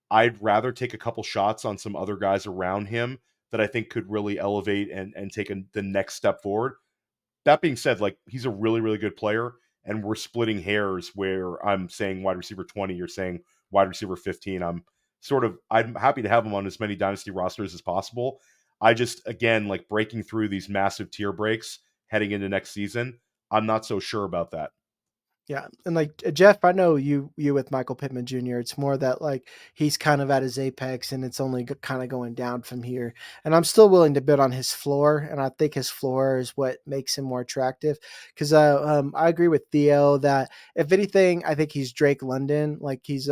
I'd rather take a couple shots on some other guys around him that I think could really elevate and take the next step forward. That being said, like, he's a really, really good player, and we're splitting hairs where I'm saying wide receiver 20, you're saying wide receiver 15. I'm happy to have him on as many dynasty rosters as possible. I just, again, like breaking through these massive tier breaks heading into next season, I'm not so sure about that.
Yeah. And like Jeff, I know you with Michael Pittman Jr., it's more that like he's kind of at his apex and it's only kind of going down from here. And I'm still willing to bet on his floor. And I think his floor is what makes him more attractive. Because I agree with Theo that if anything, I think he's Drake London. Like he's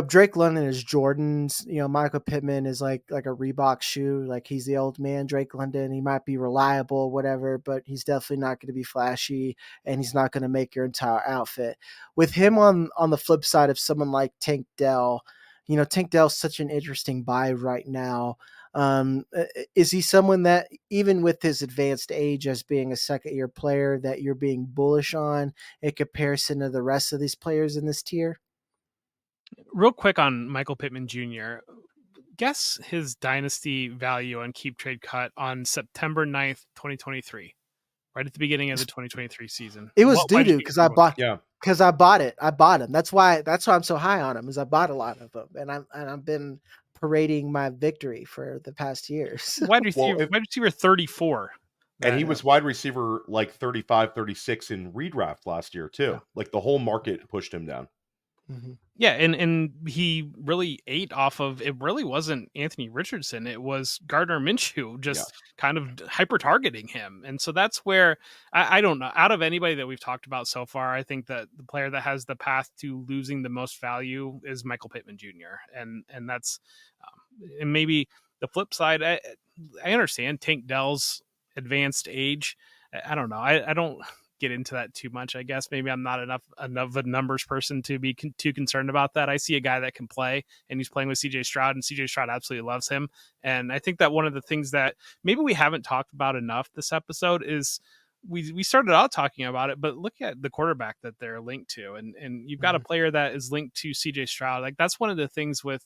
Drake London is Jordan's, Michael Pittman is like a Reebok shoe. Like he's the old man, Drake London. He might be reliable, whatever, but he's definitely not going to be flashy and he's not going to make your entire outfit. With him on the flip side of someone like Tank Dell, Tank Dell's such an interesting buy right now. Is he someone that even with his advanced age as being a second year player that you're being bullish on in comparison to the rest of these players in this tier?
Real quick on Michael Pittman Jr., guess his dynasty value on Keep Trade Cut on September 9th, 2023, right at the beginning of the 2023 season.
It was doo-doo because I bought it. I bought him. That's why I'm so high on him, is I bought a lot of them, and I've been parading my victory for the past years.
Wide receiver 34.
And he was wide receiver like 35, 36 in redraft last year too. Yeah. Like the whole market pushed him down.
Mm-hmm. Yeah, and he really ate off of, it really wasn't Anthony Richardson, it was Gardner Minshew just kind of hyper targeting him. And so that's where I don't know, out of anybody that we've talked about so far, I think that the player that has the path to losing the most value is Michael Pittman Jr. And that's and maybe the flip side, I understand Tank Dell's advanced age. I don't know. I don't get into that too much. I guess maybe I'm not enough of a numbers person to be too concerned about that. I see a guy that can play, and he's playing with CJ Stroud, and CJ Stroud absolutely loves him. And I think that one of the things that maybe we haven't talked about enough this episode is we started out talking about it, but look at the quarterback that they're linked to, and you've got a player that is linked to CJ Stroud. Like that's one of the things with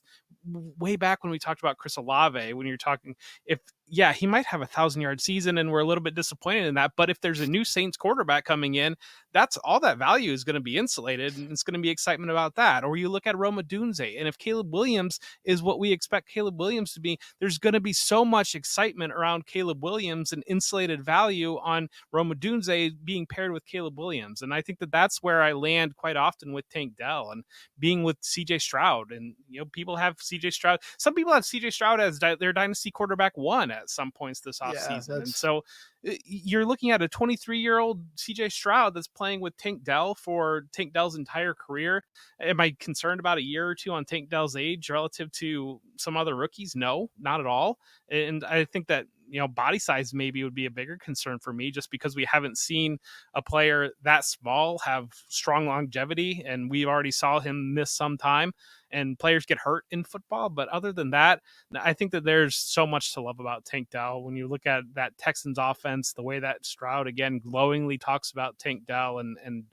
way back when we talked about Chris Olave, when you're talking, if yeah, he might have 1,000-yard season, and we're a little bit disappointed in that. But if there's a new Saints quarterback coming in, that's all that value is going to be insulated, and it's going to be excitement about that. Or you look at Rome Odunze, and if Caleb Williams is what we expect Caleb Williams to be, there's going to be so much excitement around Caleb Williams and insulated value on Rome Odunze being paired with Caleb Williams. And I think that that's where I land quite often with Tank Dell and being with CJ Stroud. And, people have CJ Stroud. Some people have CJ Stroud as their dynasty quarterback one at some points this offseason. And so you're looking at a 23-year-old CJ Stroud that's playing with Tank Dell for Tank Dell's entire career. Am I concerned about a year or two on Tank Dell's age relative to some other rookies? No, not at all. And I think that, body size maybe would be a bigger concern for me, just because we haven't seen a player that small have strong longevity, and we already saw him miss some time, and players get hurt in football. But other than that, I think that there's so much to love about Tank Dell. When you look at that Texans offense, the way that Stroud again glowingly talks about Tank Dell and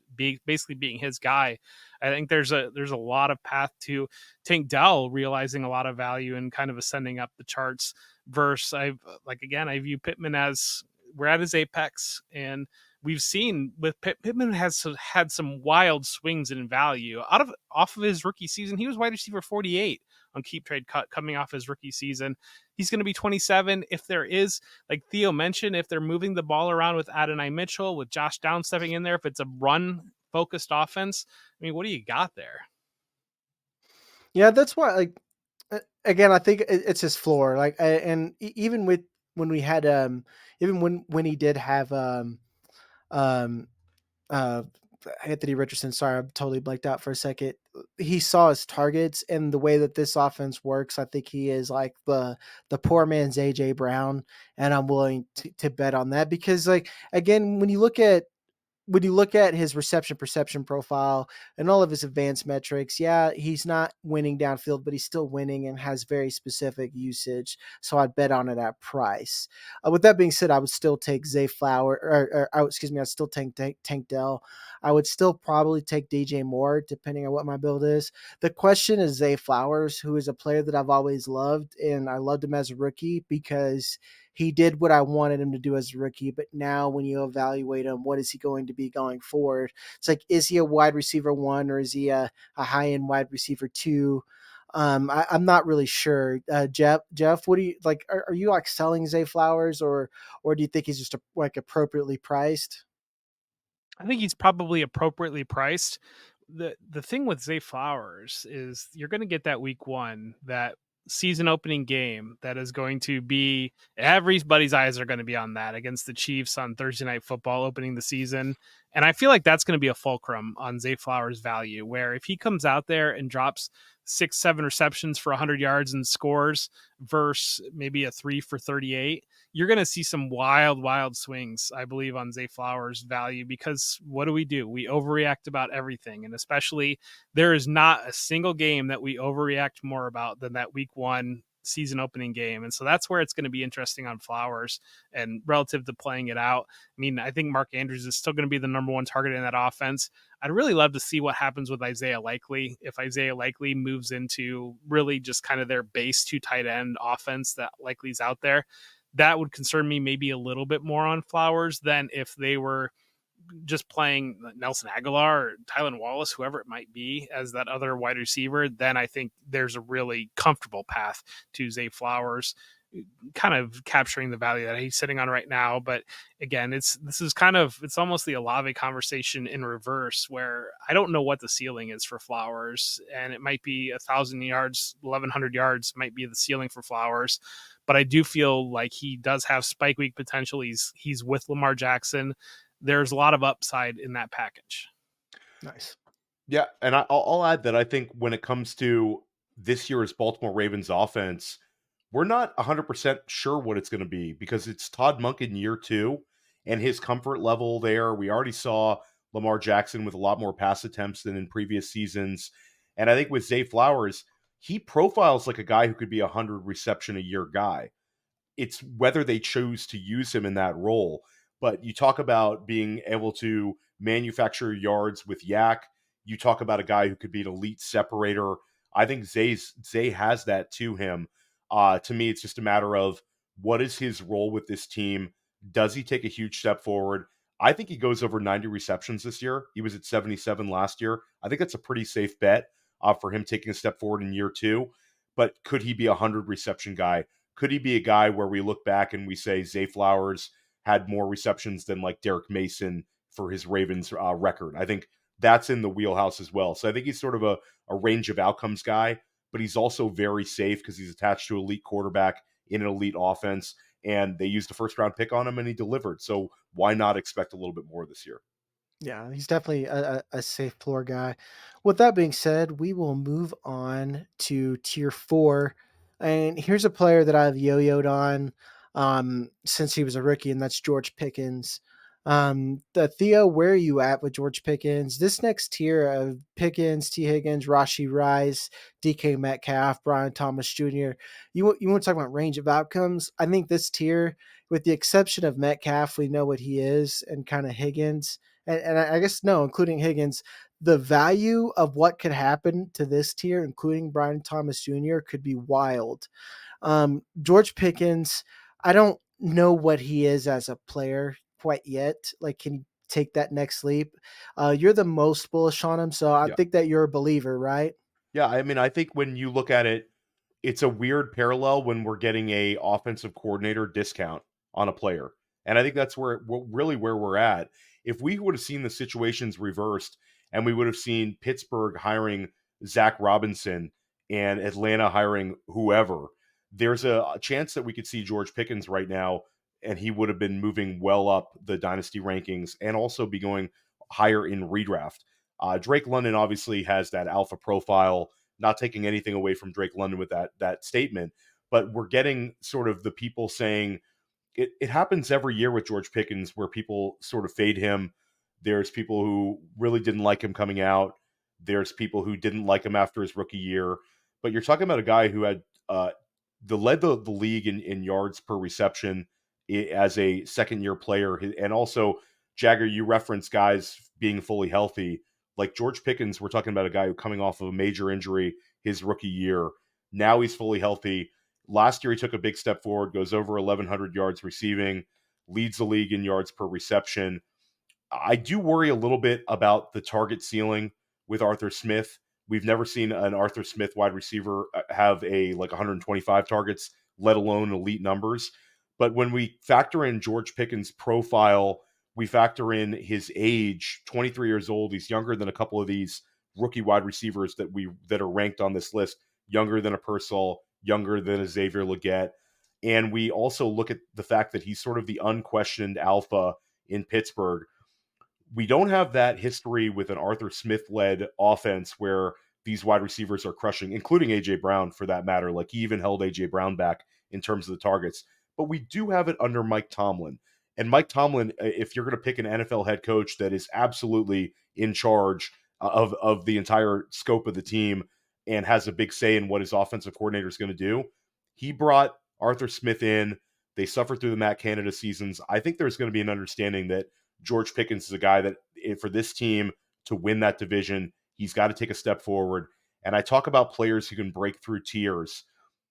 basically being his guy, I think there's a lot of path to Tank Dell realizing a lot of value and kind of ascending up the charts. Versus, I view Pittman as we're at his apex, and we've seen with Pittman has had some wild swings in value off of his rookie season. He was wide receiver 48 on Keep Trade Cut coming off his rookie season. He's going to be 27. If there is, like Theo mentioned, if they're moving the ball around with Adonai Mitchell, with Josh Downs stepping in there, if it's a run focused offense, I mean, what do you got there?
Yeah, that's why, again, I think it's his floor. And even with when we had even when he did have um Anthony Richardson, sorry, I'm totally blanked out for a second. He saw his targets, and the way that this offense works, I think he is like the poor man's A.J. Brown, and I'm willing to bet on that because, again, when you look at his reception perception profile and all of his advanced metrics, yeah, he's not winning downfield, but he's still winning and has very specific usage. So I'd bet on it at price. With that being said, I would still take Zay Flower, I'd still take Tank Dell. I would still probably take DJ Moore, depending on what my build is. The question is Zay Flowers, who is a player that I've always loved, and I loved him as a rookie because he did what I wanted him to do as a rookie, but now when you evaluate him, what is he going to be going forward? It's like, is he a wide receiver 1 or is he a high-end wide receiver 2? I'm not really sure. Jeff, what do you like? Are you like selling Zay Flowers or do you think he's just appropriately priced?
I think he's probably appropriately priced. The thing with Zay Flowers is you're going to get that week 1, that season opening game that is going to be, everybody's eyes are going to be on that against the Chiefs on Thursday Night Football opening the season. And I feel like that's going to be a fulcrum on Zay Flowers' value, where if he comes out there and drops 6-7 receptions for 100 yards and scores versus maybe a 3 for 38, you're going to see some wild swings, I believe, on Zay Flowers' value, because what do? We overreact about everything. And especially there is not a single game that we overreact more about than that week 1 season opening game. And so that's where it's going to be interesting on Flowers and relative to playing it out. I mean, I think Mark Andrews is still going to be the number 1 target in that offense. I'd really love to see what happens with Isaiah Likely. If Isaiah Likely moves into really just kind of their base 2 tight end offense that Likely's out there, that would concern me maybe a little bit more on Flowers than if they were just playing Nelson Aguilar or Tylan Wallace, whoever it might be, as that other wide receiver. Then I think there's a really comfortable path to Zay Flowers, kind of capturing the value that he's sitting on right now. But again, it's almost the Olave conversation in reverse, where I don't know what the ceiling is for Flowers, and it might be 1,000 yards, 1,100 yards might be the ceiling for Flowers. But I do feel like he does have spike week potential. He's with Lamar Jackson. There's a lot of upside in that package.
Nice.
Yeah, and I'll add that I think when it comes to this year's Baltimore Ravens offense, we're not 100% sure what it's going to be because it's Todd Monken year 2 and his comfort level there. We already saw Lamar Jackson with a lot more pass attempts than in previous seasons. And I think with Zay Flowers, he profiles like a guy who could be a 100 reception a year guy. It's whether they choose to use him in that role. But you talk about being able to manufacture yards with Yak. You talk about a guy who could be an elite separator. I think Zay has that to him. To me, it's just a matter of What is his role with this team? Does he take a huge step forward? I think he goes over 90 receptions this year. He was at 77 last year. I think that's a pretty safe bet for him taking a step forward in year two. But could he be a 100 reception guy? Could he be a guy where we look back and we say Zay Flowers had more receptions than like Derek Mason for his Ravens record? I think that's in the wheelhouse as well. So I think he's sort of a range of outcomes guy, but he's also very safe because he's attached to an elite quarterback in an elite offense. And they used a first round pick on him and he delivered. So why not expect a little bit more this year?
Yeah, he's definitely a safe floor guy. With that being said, we will move on to tier 4. And here's a player that I've yo-yoed on since he was a rookie, and that's George Pickens. Theo, where are you at with George Pickens? This next tier of Pickens, T. Higgins, Rashee Rice, DK Metcalf, Brian Thomas Jr., you want to talk about range of outcomes? I think this tier, with the exception of Metcalf, we know what he is, and kind of Higgins – and I guess no, including Higgins, the value of what could happen to this tier, including Brian Thomas Jr., could be wild. George Pickens, I don't know what he is as a player quite yet. Like, can he take that next leap? You're the most bullish on him, so I
Yeah.
think that you're a believer, right?
Yeah. I mean, I think when you look at it, it's a weird parallel when we're getting a offensive coordinator discount on a player. And I think that's really where we're at. If we would have seen the situations reversed and we would have seen Pittsburgh hiring Zach Robinson and Atlanta hiring whoever, there's a chance that we could see George Pickens right now and he would have been moving well up the dynasty rankings and also be going higher in redraft. Drake London obviously has that alpha profile, not taking anything away from Drake London with that statement, but we're getting sort of the people saying it happens every year with George Pickens where people sort of fade him. There's people who really didn't like him coming out. There's people who didn't like him after his rookie year. But you're talking about a guy who had led the league in yards per reception as a second year player. And also, Jagger, you referenced guys being fully healthy. Like George Pickens, we're talking about a guy who coming off of a major injury his rookie year. Now he's fully healthy. Last year, he took a big step forward, goes over 1,100 yards receiving, leads the league in yards per reception. I do worry a little bit about the target ceiling with Arthur Smith. We've never seen an Arthur Smith wide receiver have a like 125 targets, let alone elite numbers. But when we factor in George Pickens' profile, we factor in his age, 23 years old. He's younger than a couple of these rookie wide receivers that are ranked on this list, younger than a Purcell, younger than a Xavier Legette. And we also look at the fact that he's sort of the unquestioned alpha in Pittsburgh. We don't have that history with an Arthur Smith-led offense where these wide receivers are crushing, including A.J. Brown for that matter. Like he even held A.J. Brown back in terms of the targets. But we do have it under Mike Tomlin. And Mike Tomlin, if you're going to pick an NFL head coach that is absolutely in charge of the entire scope of the team and has a big say in what his offensive coordinator is going to do, he brought Arthur Smith in. They suffered through the Matt Canada seasons. I think there's going to be an understanding that George Pickens is a guy that for this team to win that division, he's got to take a step forward. And I talk about players who can break through tiers.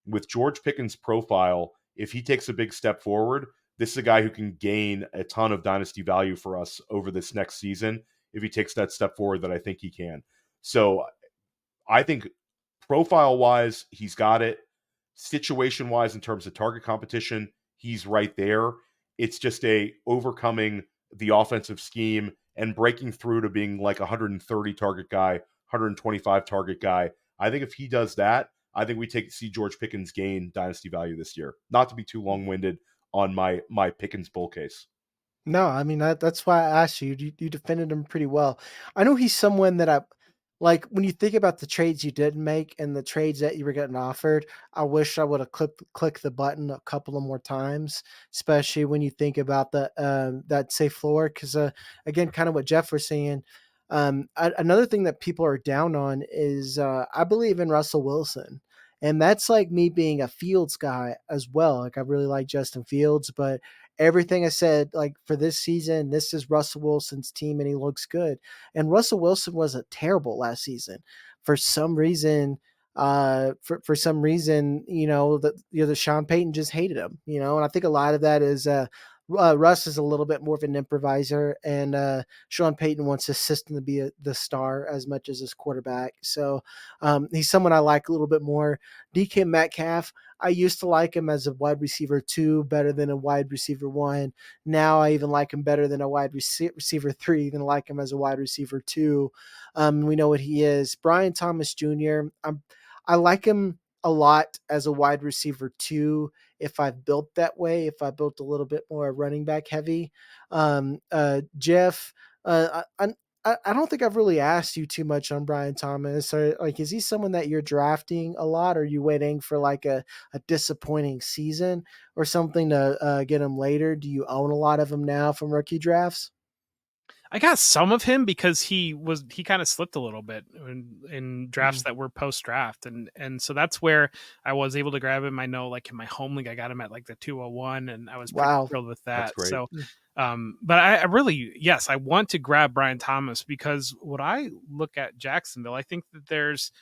With George Pickens' profile, if he takes a big step forward, this is a guy who can gain a ton of dynasty value for us over this next season if he takes that step forward that I think he can. So I think profile-wise, he's got it. Situation-wise, in terms of target competition, he's right there. It's just a overcoming the offensive scheme and breaking through to being like a 130 target guy, 125 target guy. I think if he does that, I think we see George Pickens gain dynasty value this year. Not to be too long-winded on my Pickens bull case.
No, I mean that's why I asked you. You defended him pretty well. I know he's someone that I like when you think about the trades you didn't make and the trades that you were getting offered. I wish I would have clicked the button a couple of more times, especially when you think about the that safe floor. Because again, kind of what Jeff was saying. Another thing that people are down on is I believe in Russell Wilson. And that's like me being a Fields guy as well. Like I really like Justin Fields, but everything I said, like for this season, this is Russell Wilson's team and he looks good. And Russell Wilson wasn't terrible last season. For some reason, For some reason, the Sean Payton just hated him, and I think a lot of that is Russ is a little bit more of an improviser, and Sean Payton wants his system to be the star as much as his quarterback. So he's someone I like a little bit more. DK Metcalf, I used to like him as a wide receiver 2 better than a wide receiver 1. Now I even like him better than a wide receiver 3, even like him as a wide receiver 2. We know what he is. Brian Thomas Jr., I like him a lot as a wide receiver 2 if I've built that way, if I built a little bit more running back heavy. Jeff, I don't think I've really asked you too much on Brian Thomas. Or like, is he someone that you're drafting a lot? Or are you waiting for like a disappointing season or something to get him later? Do you own a lot of him now from rookie drafts?
I got some of him because he kind of slipped a little bit in drafts that were post draft, and so that's where I was able to grab him. I know, like in my home league, I got him at like the 201, and I was pretty
Wow.
thrilled with
That's
that.
great.
So, but I really, yes, I want to grab Brian Thomas because when I look at Jacksonville, I think that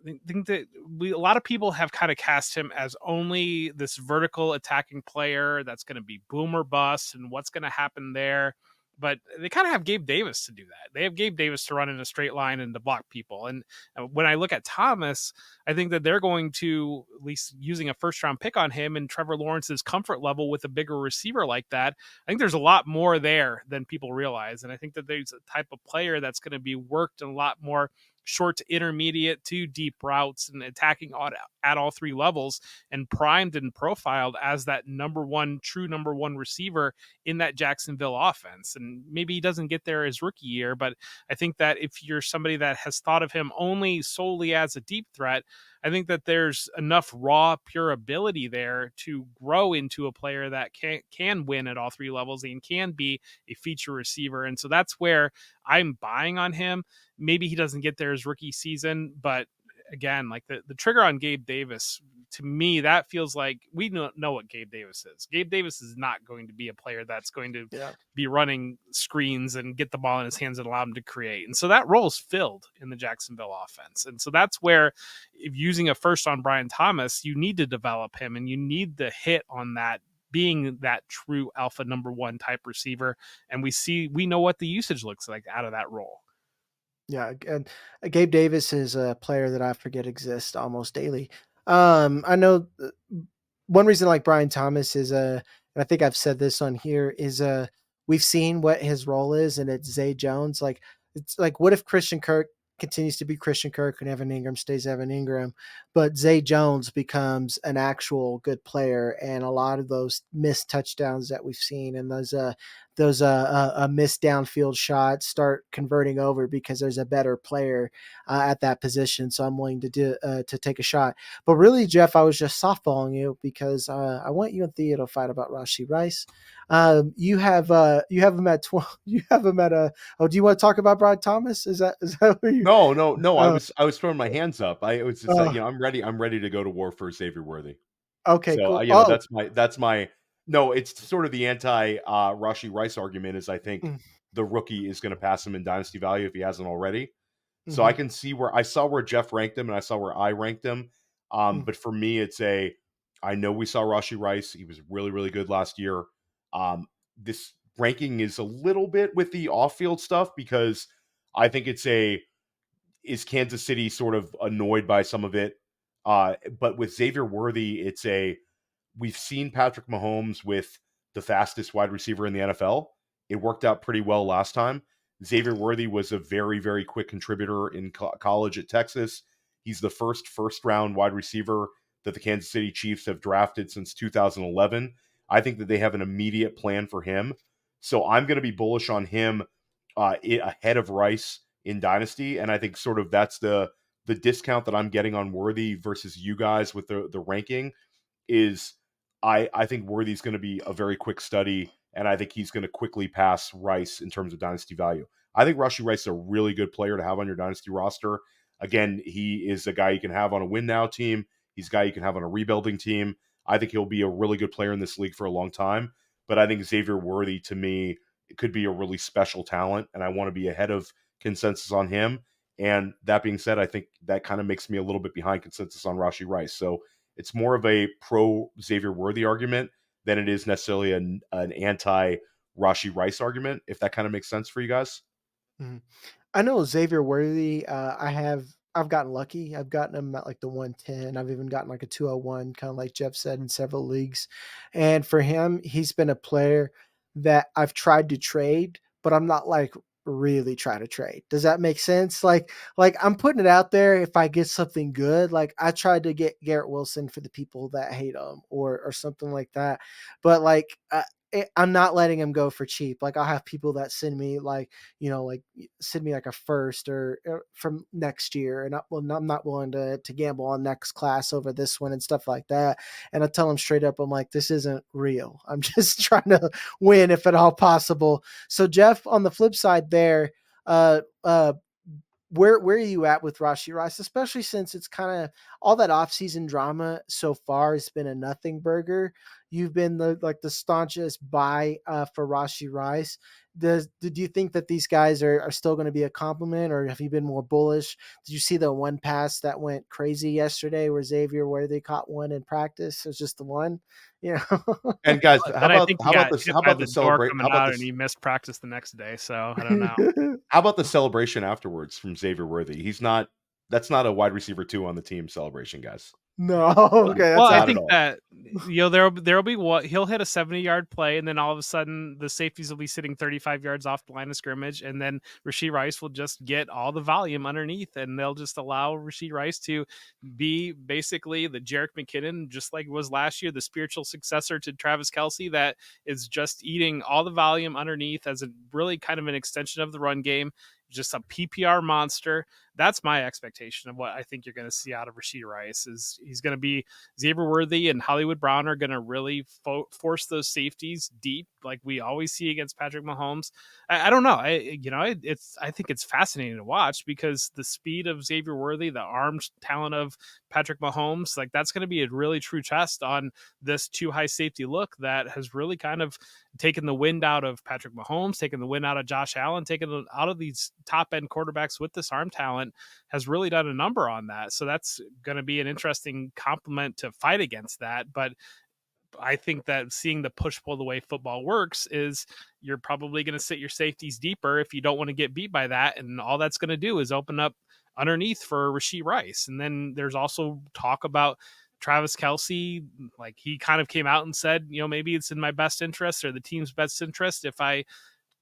a lot of people have kind of cast him as only this vertical attacking player that's going to be boom or bust, and what's going to happen there. But they kind of have Gabe Davis to do that. They have Gabe Davis to run in a straight line and to block people. And when I look at Thomas, I think that they're going to, at least using a first round pick on him and Trevor Lawrence's comfort level with a bigger receiver like that, I think there's a lot more there than people realize. And I think that there's a type of player that's going to be worked a lot more short to intermediate to deep routes and attacking at all 3 levels, and primed and profiled as that true number one receiver in that Jacksonville offense. And maybe he doesn't get there his rookie year, but I think that if you're somebody that has thought of him only solely as a deep threat, I think that there's enough raw, pure ability there to grow into a player that can win at all 3 levels and can be a feature receiver. And so that's where I'm buying on him. Maybe he doesn't get there his rookie season, but again, like the trigger on Gabe Davis, to me, that feels like we know what Gabe Davis is. Gabe Davis is not going to be a player that's going to be running screens and get the ball in his hands and allow him to create. And so that role is filled in the Jacksonville offense. And so that's where, if using a first on Brian Thomas, you need to develop him and you need the hit on that, being that true alpha number 1 type receiver. And we know what the usage looks like out of that role.
Yeah, and Gabe Davis is a player that I forget exists almost daily. I know one reason I like Brian Thomas is and I think I've said this on here, is we've seen what his role is, and it's Zay Jones. Like, it's like, what if Christian Kirk continues to be Christian Kirk and Evan Ingram stays Evan Ingram, but Zay Jones becomes an actual good player, and a lot of those missed touchdowns that we've seen and those missed downfield shots start converting over because there's a better player at that position. So I'm willing to take a shot. But really, Jeff, I was just softballing you because I want you and Theo to fight about Rashee Rice. You have him at 12. You have him at oh, do you want to talk about Brian Thomas? Is that where you?
No. I was throwing my hands up. I was just I'm ready to go to war for Xavier Worthy.
Okay,
So
cool. Oh,
that's my no. It's sort of the anti Rashee Rice argument. Is I think
mm,
the rookie is going to pass him in dynasty value if he hasn't already. So I
mhm,
can see where I saw where Jeff ranked him and I saw where I ranked him.
mm.
But for me, I know we saw Rashee Rice. He was really, really good last year. This ranking is a little bit with the off-field stuff because I think is Kansas City sort of annoyed by some of it. But with Xavier Worthy, we've seen Patrick Mahomes with the fastest wide receiver in the NFL. It worked out pretty well last time. Xavier Worthy was a very, very quick contributor in college at Texas. He's the first round wide receiver that the Kansas City Chiefs have drafted since 2011. I think that they have an immediate plan for him. So I'm going to be bullish on him ahead of Rice in Dynasty. And I think sort of that's the discount that I'm getting on Worthy versus you guys with the ranking is I think Worthy's going to be a very quick study, and I think he's going to quickly pass Rice in terms of dynasty value. I think Rashee Rice is a really good player to have on your dynasty roster. Again, he is a guy you can have on a win now team. He's a guy you can have on a rebuilding team. I think he'll be a really good player in this league for a long time. But I think Xavier Worthy, to me, could be a really special talent, and I want to be ahead of consensus on him. And that being said, I think that kind of makes me a little bit behind consensus on Rashee Rice. So it's more of a pro Xavier Worthy argument than it is necessarily an anti Rashee Rice argument, if that kind of makes sense for you guys.
Mhm. I know Xavier Worthy. I've gotten lucky. I've gotten him at like the 110. I've even gotten like a 201, kind of like Jeff said, in several leagues. And for him, he's been a player that I've tried to trade, but I'm not like really try to trade. Does that make sense? Like I'm putting it out there if I get something good. Like I tried to get Garrett Wilson for the people that hate him or something like that. But like I'm not letting him go for cheap. Like I'll have people that send me like, like send me like a first or from next year, and I'm not willing to gamble on next class over this one and stuff like that. And I tell them straight up, I'm like, this isn't real. I'm just trying to win if at all possible. So Jeff, on the flip side, there, uh, uh, where are you at with Rashee Rice, especially since it's kind of all that offseason drama so far has been a nothing burger. You've been the staunchest buy for Rashee Rice. Do you think that these guys are still going to be a compliment, or have you been more bullish? Did you see the one pass that went crazy yesterday where Xavier Worthy caught one in practice? It was just the one, you know.
And guys,
Then I think he got hit
how
by
about
the
the
door
celebrate how
coming
about
out, and
this
he missed practice the next day. So I don't know.
how about the celebration afterwards from Xavier Worthy? That's not a wide receiver 2 on the team celebration, guys.
No,
Well,
okay,
well,
that's
I
Not
out.
at
think
all.
that there'll be what he'll hit a 70-yard play, and then all of a sudden the safeties will be sitting 35 yards off the line of scrimmage, and then Rashee Rice will just get all the volume underneath, and they'll just allow Rashee Rice to be basically the Jerick McKinnon, just like it was last year, the spiritual successor to Travis Kelce, that is just eating all the volume underneath as a really kind of an extension of the run game, just a PPR monster. That's my expectation of what I think you're going to see out of Rashee Rice. Is he's going to be Xavier Worthy and Hollywood Brown are going to really force those safeties deep, like we always see against Patrick Mahomes. I don't know. I think it's fascinating to watch because the speed of Xavier Worthy, the arm talent of Patrick Mahomes, like that's going to be a really true test on this too high safety look that has really kind of taken the wind out of Patrick Mahomes, taken the wind out of Josh Allen, taken it out of these top end quarterbacks with this arm talent, has really done a number on that. So that's going to be an interesting complement to fight against that. But I think that seeing the push pull the way football works is you're probably going to sit your safeties deeper if you don't want to get beat by that. And all that's going to do is open up underneath for Rashee Rice. And then there's also talk about Travis Kelce. Like he kind of came out and said, maybe it's in my best interest or the team's best interest if I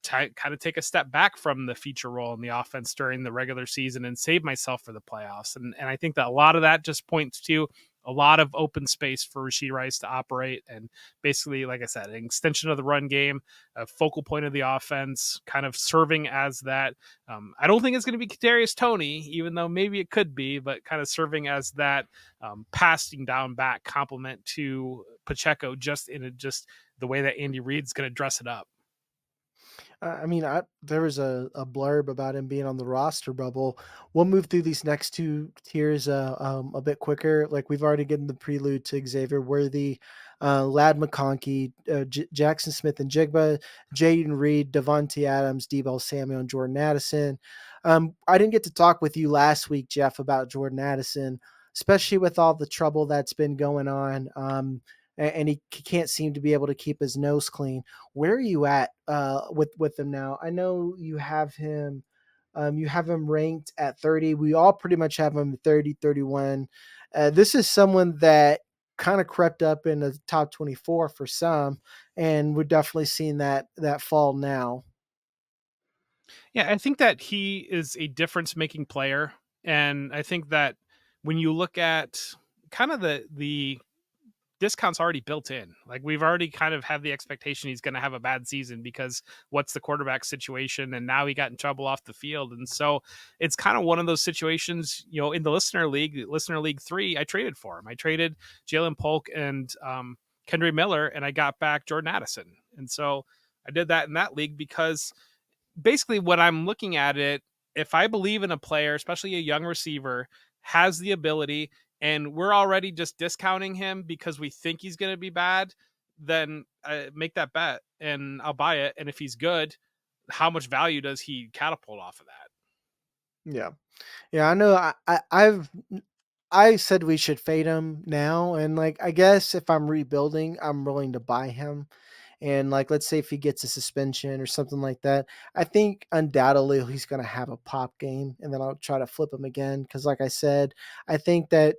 kind of take a step back from the feature role in the offense during the regular season and save myself for the playoffs. And I think that a lot of that just points to a lot of open space for Rashee Rice to operate. And basically, like I said, an extension of the run game, a focal point of the offense, kind of serving as that. I don't think it's going to be Kadarius Toney, even though maybe it could be, but kind of serving as that passing down back complement to Pacheco, just the way that Andy Reid's going to dress it up.
I mean, there was a blurb about him being on the roster bubble. We'll move through these next two tiers a bit quicker. Like we've already given the prelude to Xavier Worthy, Lad McConkey, Jaxon Smith-Njigba, Jayden Reed, Davante Adams, Deebo Samuel, and Jordan Addison. I didn't get to talk with you last week, Jeff, about Jordan Addison, especially with all the trouble that's been going on. And he can't seem to be able to keep his nose clean. Where are you at with him now? I know you have him. You have him ranked at 30. We all pretty much have him 30, 31. This is someone that kind of crept up in the top 24 for some, and we're definitely seeing that fall now.
Yeah, I think that he is a difference making player. And I think that when you look at kind of the discount's already built in. Like we've already kind of have the expectation he's going to have a bad season because what's the quarterback situation, and now he got in trouble off the field. And so it's kind of one of those situations, in the listener league 3, I traded for him. I traded Jalen Polk and Kendre Miller, and I got back Jordan Addison. And so I did that in that league because basically when I'm looking at it, if I believe in a player, especially a young receiver, has the ability, and we're already just discounting him because we think he's going to be bad, then I make that bet and I'll buy it. And if he's good, how much value does he catapult off of that?
Yeah. Yeah, I know I said we should fade him now, and, like, I guess if I'm rebuilding, I'm willing to buy him, and, like, let's say if he gets a suspension or something like that, I think undoubtedly he's gonna have a pop game, and then I'll try to flip him again. Because, like I said, I think that,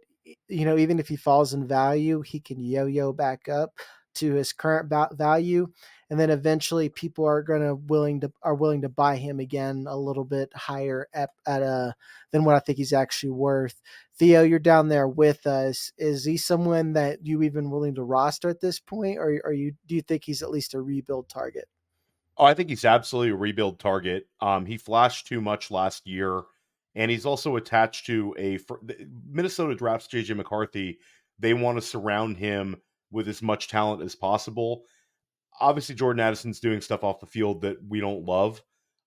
even if he falls in value, he can yo-yo back up to his current value, and then eventually people are willing to buy him again a little bit higher at a than what I think he's actually worth. Theo, you're down there with us. Is he someone that you even willing to roster at this point, or do you think he's at least a rebuild target?
Oh, I think he's absolutely a rebuild target. He flashed too much last year, and he's also attached to Minnesota drafts JJ McCarthy. They want to surround him with as much talent as possible. Obviously Jordan Addison's doing stuff off the field that we don't love.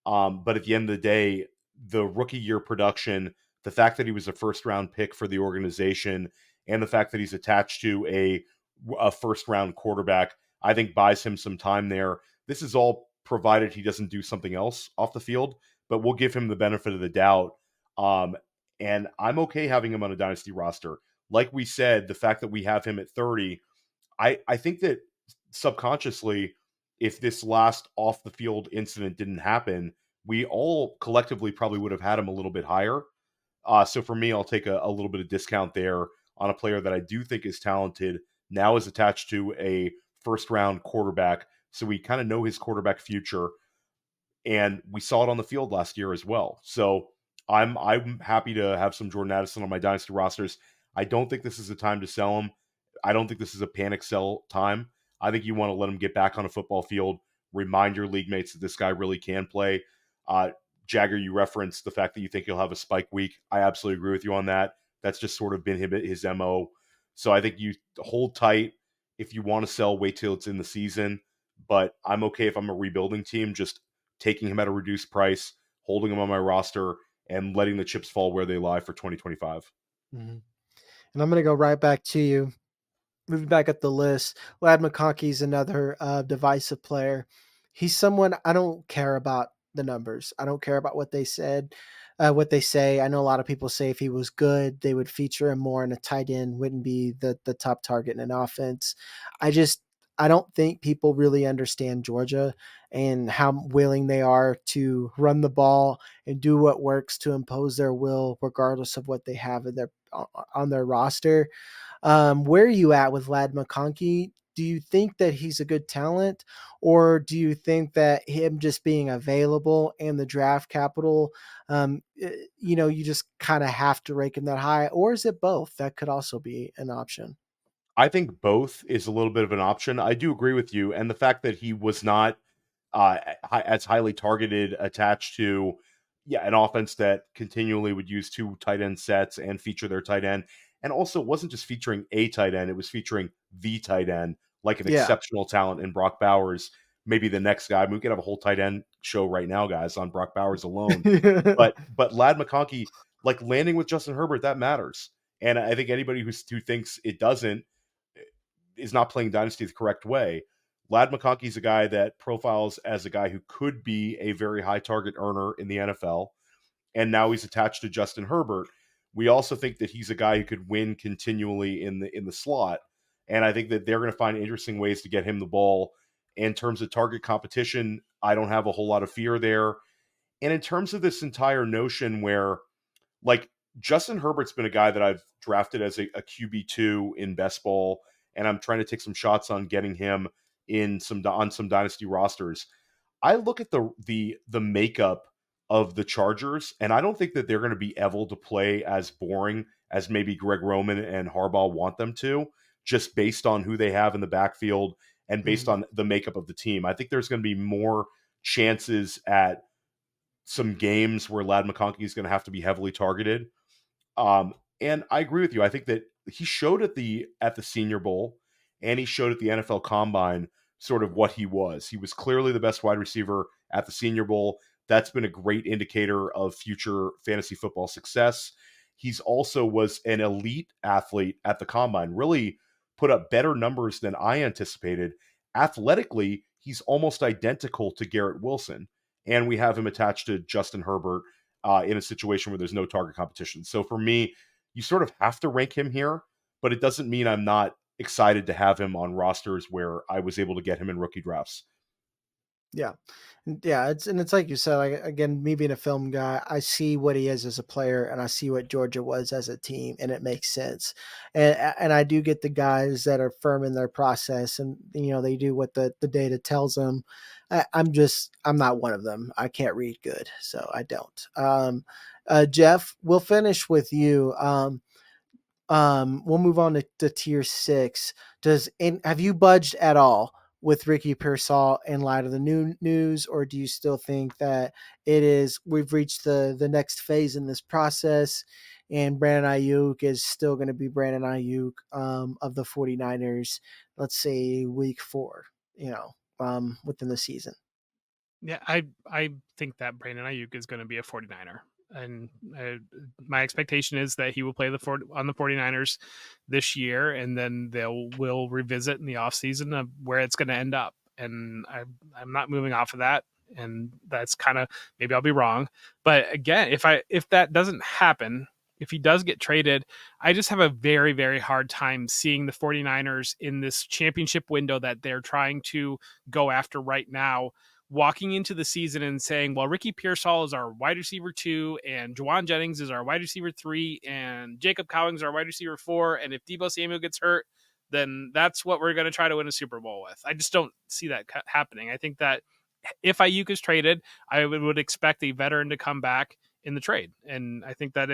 But at the end of the day, the rookie year production, the fact that he was a first round pick for the organization, and the fact that he's attached to a first round quarterback, I think buys him some time there. This is all provided he doesn't do something else off the field, but we'll give him the benefit of the doubt. Um, and I'm okay having him on a dynasty roster. Like we said, the fact that we have him at 30, I think that subconsciously, if this last off the field incident didn't happen, we all collectively probably would have had him a little bit higher. So for me, I'll take a little bit of discount there on a player that I do think is talented. Now is attached to a first round quarterback, so we kind of know his quarterback future, and we saw it on the field last year as well. So I'm happy to have some Jordan Addison on my dynasty rosters. I don't think this is the time to sell him. I don't think this is a panic sell time. I think you want to let him get back on a football field. Remind your league mates that this guy really can play. Uh, Jagger, you referenced the fact that you think he'll have a spike week. I absolutely agree with you on that. That's just sort of been his MO. So I think you hold tight. If you want to sell, wait till it's in the season. But I'm okay if I'm a rebuilding team, just taking him at a reduced price, holding him on my roster, and letting the chips fall where they lie for 2025.
Mhm. And I'm going to go right back to you. Moving back up the list, Lad McConkey's another divisive player. He's someone I don't care about the numbers. I don't care about what they say. I know a lot of people say if he was good, they would feature him more, and a tight end wouldn't be the top target in an offense. I just I don't think people really understand Georgia and how willing they are to run the ball and do what works to impose their will, regardless of what they have in their on their roster. Where are you at with Lad McConkey? Do you think that he's a good talent, or do you think that him just being available and the draft capital, you just kind of have to rake him that high, or is it both? That could also be an option.
I think both is a little bit of an option. I do agree with you. And the fact that he was not as highly targeted, attached to an offense that continually would use two tight end sets and feature their tight end. And also, it wasn't just featuring a tight end, it was featuring the tight end, like an
Yeah.
exceptional talent in Brock Bowers, maybe the next guy. I mean, we could have a whole tight end show right now, guys, on Brock Bowers alone. But Lad McConkey, like landing with Justin Herbert, that matters. And I think anybody who thinks it doesn't is not playing Dynasty the correct way. Lad McConkey's a guy that profiles as a guy who could be a very high target earner in the NFL, and now he's attached to Justin Herbert. We also think that he's a guy who could win continually in the slot, and I think that they're going to find interesting ways to get him the ball. In terms of target competition, I don't have a whole lot of fear there. And in terms of this entire notion where, like, Justin Herbert's been a guy that I've drafted as a QB2 in best ball, and I'm trying to take some shots on getting him on some dynasty rosters. I look at the makeup of the Chargers, and I don't think that they're going to be able to play as boring as maybe Greg Roman and Harbaugh want them to, just based on who they have in the backfield and based
Mhm.
on the makeup of the team. I think there's going to be more chances at some games where Lad McConkey is going to have to be heavily targeted. And I agree with you. I think that he showed at the Senior Bowl, and he showed at the NFL Combine sort of what he was. He was clearly the best wide receiver at the Senior Bowl. That's been a great indicator of future fantasy football success. He's also was an elite athlete at the Combine. Really put up better numbers than I anticipated. Athletically, he's almost identical to Garrett Wilson, and we have him attached to Justin Herbert. in a situation where there's no target competition. So for me, you sort of have to rank him here, but it doesn't mean I'm not excited to have him on rosters where I was able to get him in rookie drafts.
Yeah. Yeah, it's like you said, like again, me being a film guy, I see what he is as a player and I see what Georgia was as a team, and it makes sense. And I do get the guys that are firm in their process and they do what the data tells them. I'm not one of them. I can't read good, so I don't. Jeff, we'll finish with you. We'll move on to tier 6. Have you budged at all with Ricky Pearsall in light of the new news, or do you still think that we've reached the next phase in this process and Brandon Aiyuk is still going to be Brandon Aiyuk of the 49ers, let's say week 4, within the season?
Yeah, I think that Brandon Aiyuk is going to be a 49er. And my expectation is that he will play on the 49ers this year, and then we'll revisit in the offseason of where it's going to end up. And I'm not moving off of that. And that's kind of, maybe I'll be wrong. But again, if that doesn't happen, if he does get traded, I just have a very, very hard time seeing the 49ers in this championship window that they're trying to go after right now, walking into the season and saying, well, Ricky Pearsall is our wide receiver 2, and Juwan Jennings is our wide receiver 3, and Jacob Cowings is our wide receiver 4. And if Deebo Samuel gets hurt, then that's what we're going to try to win a Super Bowl with. I just don't see that happening. I think that if Aiyuk is traded, I would expect a veteran to come back in the trade. And I think that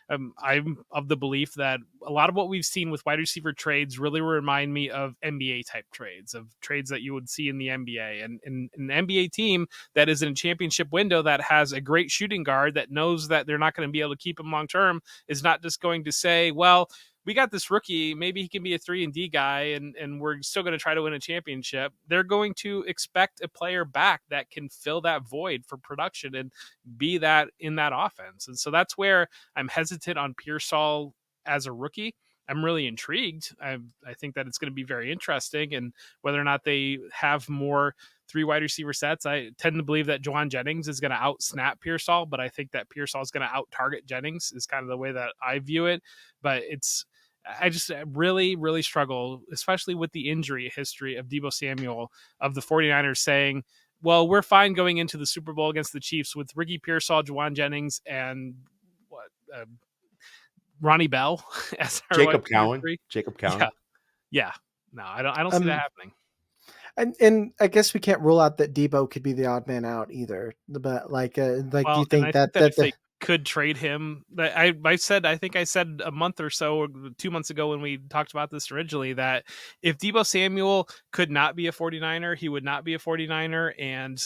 I'm of the belief that a lot of what we've seen with wide receiver trades really remind me of NBA type trades, of trades that you would see in the NBA. And an NBA team that is in a championship window that has a great shooting guard that knows that they're not going to be able to keep him long term is not just going to say, well, we got this rookie, maybe he can be a 3-and-D guy, and we're still going to try to win a championship. They're going to expect a player back that can fill that void for production and be that in that offense. And so that's where I'm hesitant on Pearsall as a rookie. I'm really intrigued. I think that it's going to be very interesting, and whether or not they have more 3 wide receiver sets, I tend to believe that Juwan Jennings is going to out snap Pearsall, but I think that Pearsall is going to out target Jennings is kind of the way that I view it. But I just really, really struggle, especially with the injury history of Deebo Samuel of the 49ers saying, well, we're fine going into the Super Bowl against the Chiefs with Ricky Pearsall, Juwan Jennings, and Ronnie Bell as our
Jacob
wide
Cowan.
three.
Jacob Cowan.
Yeah. No, I don't see that happening.
And I guess we can't rule out that Deebo could be the odd man out either. But do you think
that if they could trade him, I think I said a month or so, or 2 months ago when we talked about this originally, that if Deebo Samuel could not be a 49er, he would not be a 49er. And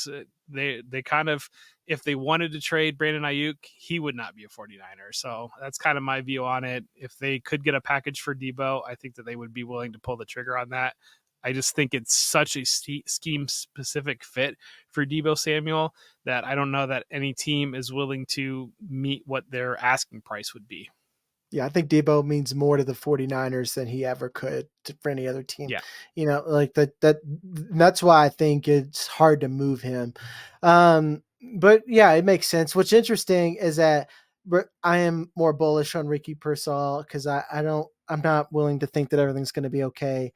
they kind of, if they wanted to trade Brandon Aiyuk, he would not be a 49er. So that's kind of my view on it. If they could get a package for Deebo, I think that they would be willing to pull the trigger on that. I just think it's such a scheme-specific fit for Deebo Samuel that I don't know that any team is willing to meet what their asking price would be.
Yeah, I think Deebo means more to the 49ers than he ever could for any other team.
Yeah.
Like that's why I think it's hard to move him. But yeah, it makes sense. What's interesting is that I am more bullish on Ricky Pearsall because I'm not willing to think that everything's going to be okay.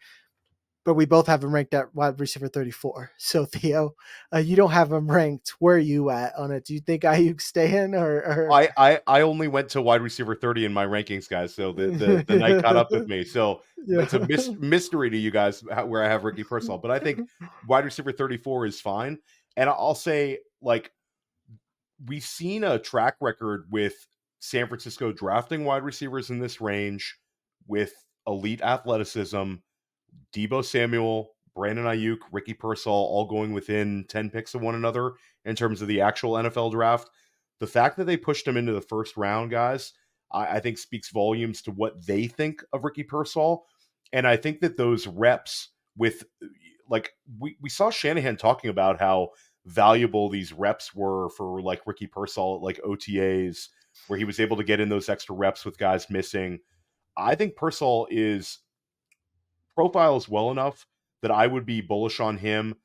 But we both have him ranked at wide receiver 34. So Theo, you don't have him ranked. Where are you at on it? Do you think Aiyuk's staying or?
I only went to wide receiver 30 in my rankings, guys. So the night caught up with me. So it's a mystery to you guys where I have Ricky Pearsall. But I think wide receiver 34 is fine. And I'll say, like, we've seen a track record with San Francisco drafting wide receivers in this range with elite athleticism. Deebo Samuel, Brandon Aiyuk, Ricky Pearsall, all going within 10 picks of one another in terms of the actual NFL draft. The fact that they pushed him into the first round, guys, I think speaks volumes to what they think of Ricky Pearsall. And I think that those reps with, like, we saw Shanahan talking about how valuable these reps were for, like, Ricky Pearsall at, like, OTAs, where he was able to get in those extra reps with guys missing. I think Pearsall profiles well enough that I would be bullish on him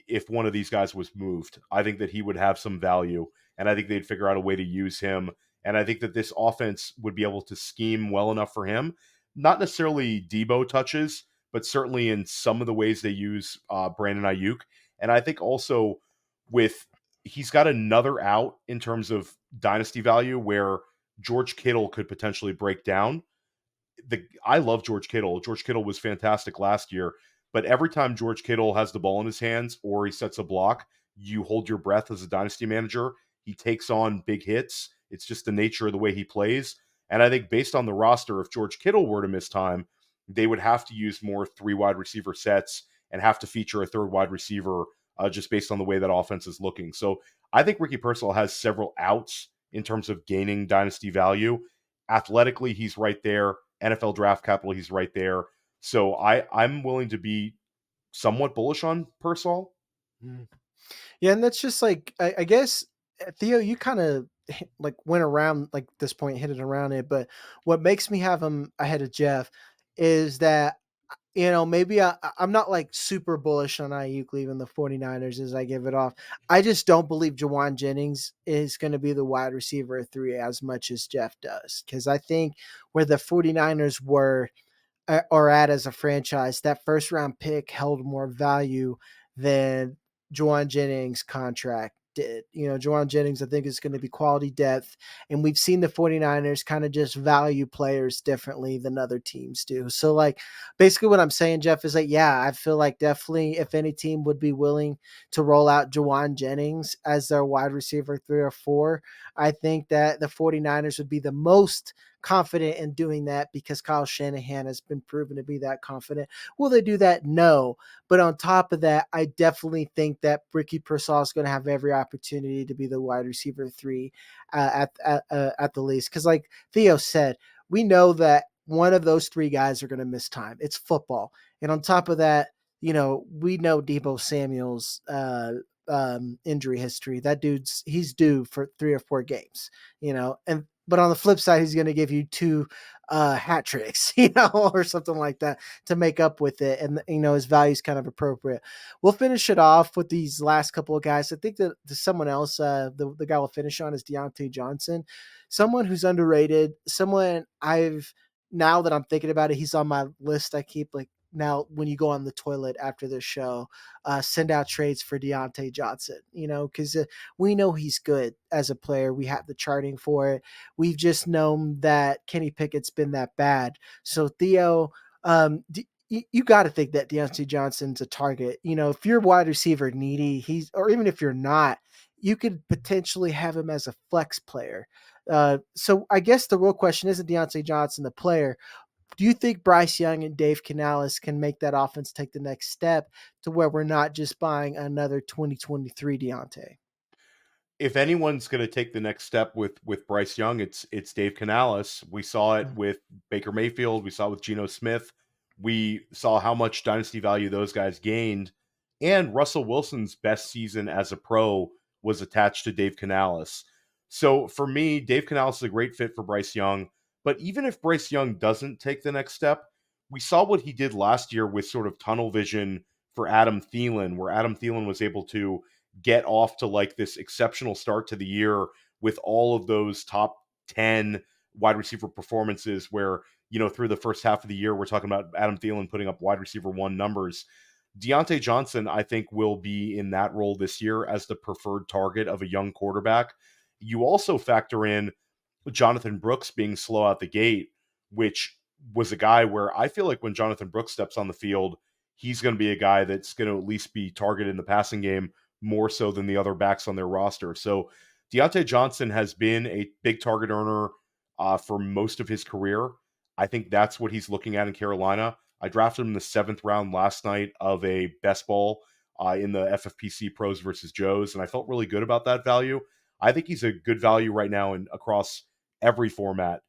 if one of these guys was moved. I think that he would have some value. and I think they'd figure out a way to use him. And I think that this offense would be able to scheme well enough for him. Not necessarily Deebo touches, but certainly in some of the ways they use Brandon Aiyuk. And I think also with he's got another out in terms of dynasty value where George Kittle could potentially break down. I love George Kittle. George Kittle was fantastic last year, but every time George Kittle has the ball in his hands or he sets a block, you hold your breath as a dynasty manager. He takes on big hits. It's just the nature of the way he plays. And I think based on the roster, if George Kittle were to miss time, they would have to use more 3 wide receiver sets and have to feature a 3rd wide receiver just based on the way that offense is looking. So I think Ricky Pearsall has several outs in terms of gaining dynasty value. Athletically, he's right there. NFL draft capital, he's right there. So I'm willing to be somewhat bullish on Pearsall.
Mm. Yeah, and that's just like I guess Theo, you kind of like went around like this point, hit it around it. But what makes me have him ahead of Jeff is that maybe I'm not like super bullish on Aiyuk leaving the 49ers as I give it off. I just don't believe Jawan Jennings is going to be the wide receiver 3 as much as Jeff does. Because I think where the 49ers were or at as a franchise, that first round pick held more value than Juwan Jennings' contract did. Juwan Jennings, I think, is going to be quality depth. And we've seen the 49ers kind of just value players differently than other teams do. So, like, basically what I'm saying, Jeff, is like, yeah, I feel like definitely if any team would be willing to roll out Juwan Jennings as their wide receiver 3 or 4, I think that the 49ers would be the most confident in doing that because Kyle Shanahan has been proven to be that confident. Will they do that? No. But on top of that, I definitely think that Ricky Pearsall is going to have every opportunity to be the wide receiver 3 at the least. Because like Theo said, we know that one of those 3 guys are going to miss time. It's football. And on top of that, we know Deebo Samuel's injury history. That he's due for 3 or 4 games, but on the flip side, he's going to give you 2 hat tricks, or something like that to make up with it. And, his value is kind of appropriate. We'll finish it off with these last couple of guys. I think that someone else, the guy we'll finish on is Diontae Johnson, someone who's underrated, someone now that I'm thinking about it, he's on my list. I keep like, now when you go on the toilet after this show, send out trades for Diontae Johnson, because we know he's good as a player. We have the charting for it. We've just known that Kenny Pickett's been that bad. So Theo, you got to think that Diontae Johnson's a target. If you're wide receiver needy, or even if you're not, you could potentially have him as a flex player. So I guess the real question isn't Diontae Johnson the player. Do you think Bryce Young and Dave Canales can make that offense take the next step to where we're not just buying another 2023 Diontae?
If anyone's going to take the next step with Bryce Young, it's Dave Canales. We saw it with Baker Mayfield. We saw it with Geno Smith. We saw how much dynasty value those guys gained. And Russell Wilson's best season as a pro was attached to Dave Canales. So for me, Dave Canales is a great fit for Bryce Young. But even if Bryce Young doesn't take the next step, we saw what he did last year with sort of tunnel vision for Adam Thielen, where Adam Thielen was able to get off to like this exceptional start to the year with all of those top 10 wide receiver performances where, through the first half of the year, we're talking about Adam Thielen putting up wide receiver 1 numbers. Diontae Johnson, I think, will be in that role this year as the preferred target of a young quarterback. You also factor in Jonathan Brooks being slow out the gate, which was a guy where I feel like when Jonathan Brooks steps on the field, he's going to be a guy that's going to at least be targeted in the passing game more so than the other backs on their roster. So Diontae Johnson has been a big target earner for most of his career. I think that's what he's looking at in Carolina. I drafted him in the 7th round last night of a best ball in the FFPC Pros versus Joes, and I felt really good about that value. I think he's a good value right now across every format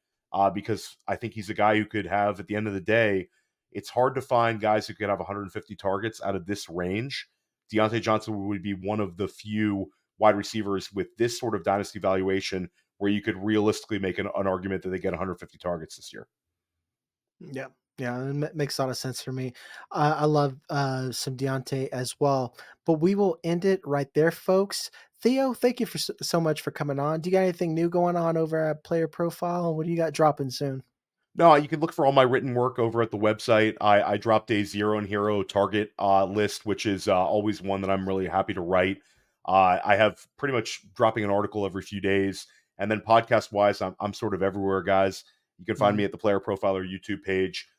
because I think he's a guy who could have, at the end of the day, it's hard to find guys who could have 150 targets out of this range. Diontae Johnson would be one of the few wide receivers with this sort of dynasty valuation where you could realistically make an argument that they get 150 targets this year.
Yeah. Yeah, it makes a lot of sense for me. I love some Deontay as well. But we will end it right there, folks. Theo, thank you for so much for coming on. Do you got anything new going on over at Player Profile? What do you got dropping soon?
No, you can look for all my written work over at the website. I dropped a zero and hero target list, which is always one that I'm really happy to write. I have pretty much dropping an article every few days. And then podcast wise, I'm sort of everywhere, guys. You can find me at the Player Profiler YouTube page,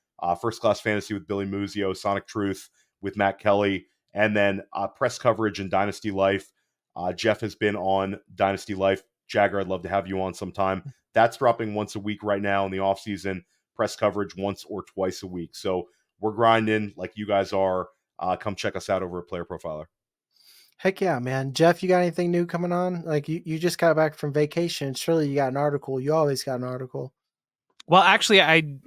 First Class Fantasy with Billy Muzio, Sonic Truth with Matt Kelly, and then press coverage in Dynasty Life. Jeff has been on Dynasty Life. Jagger, I'd love to have you on sometime. That's dropping once a week right now in the off season. Press coverage once or twice a week. So we're grinding like you guys are. Come check us out over at Player Profiler.
Heck yeah, man. Jeff, you got anything new coming on? Like you just got back from vacation. Surely you got an article. You always got an article.
Well, actually,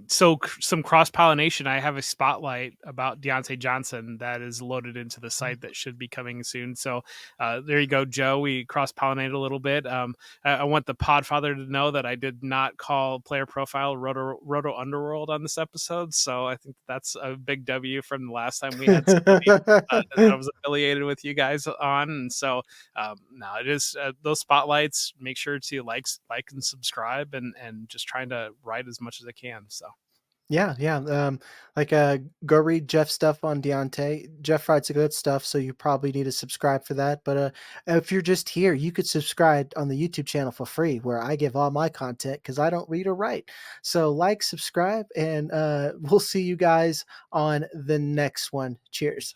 some cross pollination. I have a spotlight about Diontae Johnson that is loaded into the site that should be coming soon. So there you go, Joe. We cross pollinate a little bit. I want the Podfather to know that I did not call Player Profile Roto Underworld on this episode. So I think that's a big W from the last time we had somebody that I was affiliated with you guys on. And so no, it is those spotlights. Make sure to like and subscribe and just trying to write as much as I can. So
Yeah. Go read Jeff's stuff on Diontae. Jeff writes good stuff, so you probably need to subscribe for that. But if you're just here, you could subscribe on the YouTube channel for free, where I give all my content because I don't read or write. So like, subscribe, and we'll see you guys on the next one. Cheers.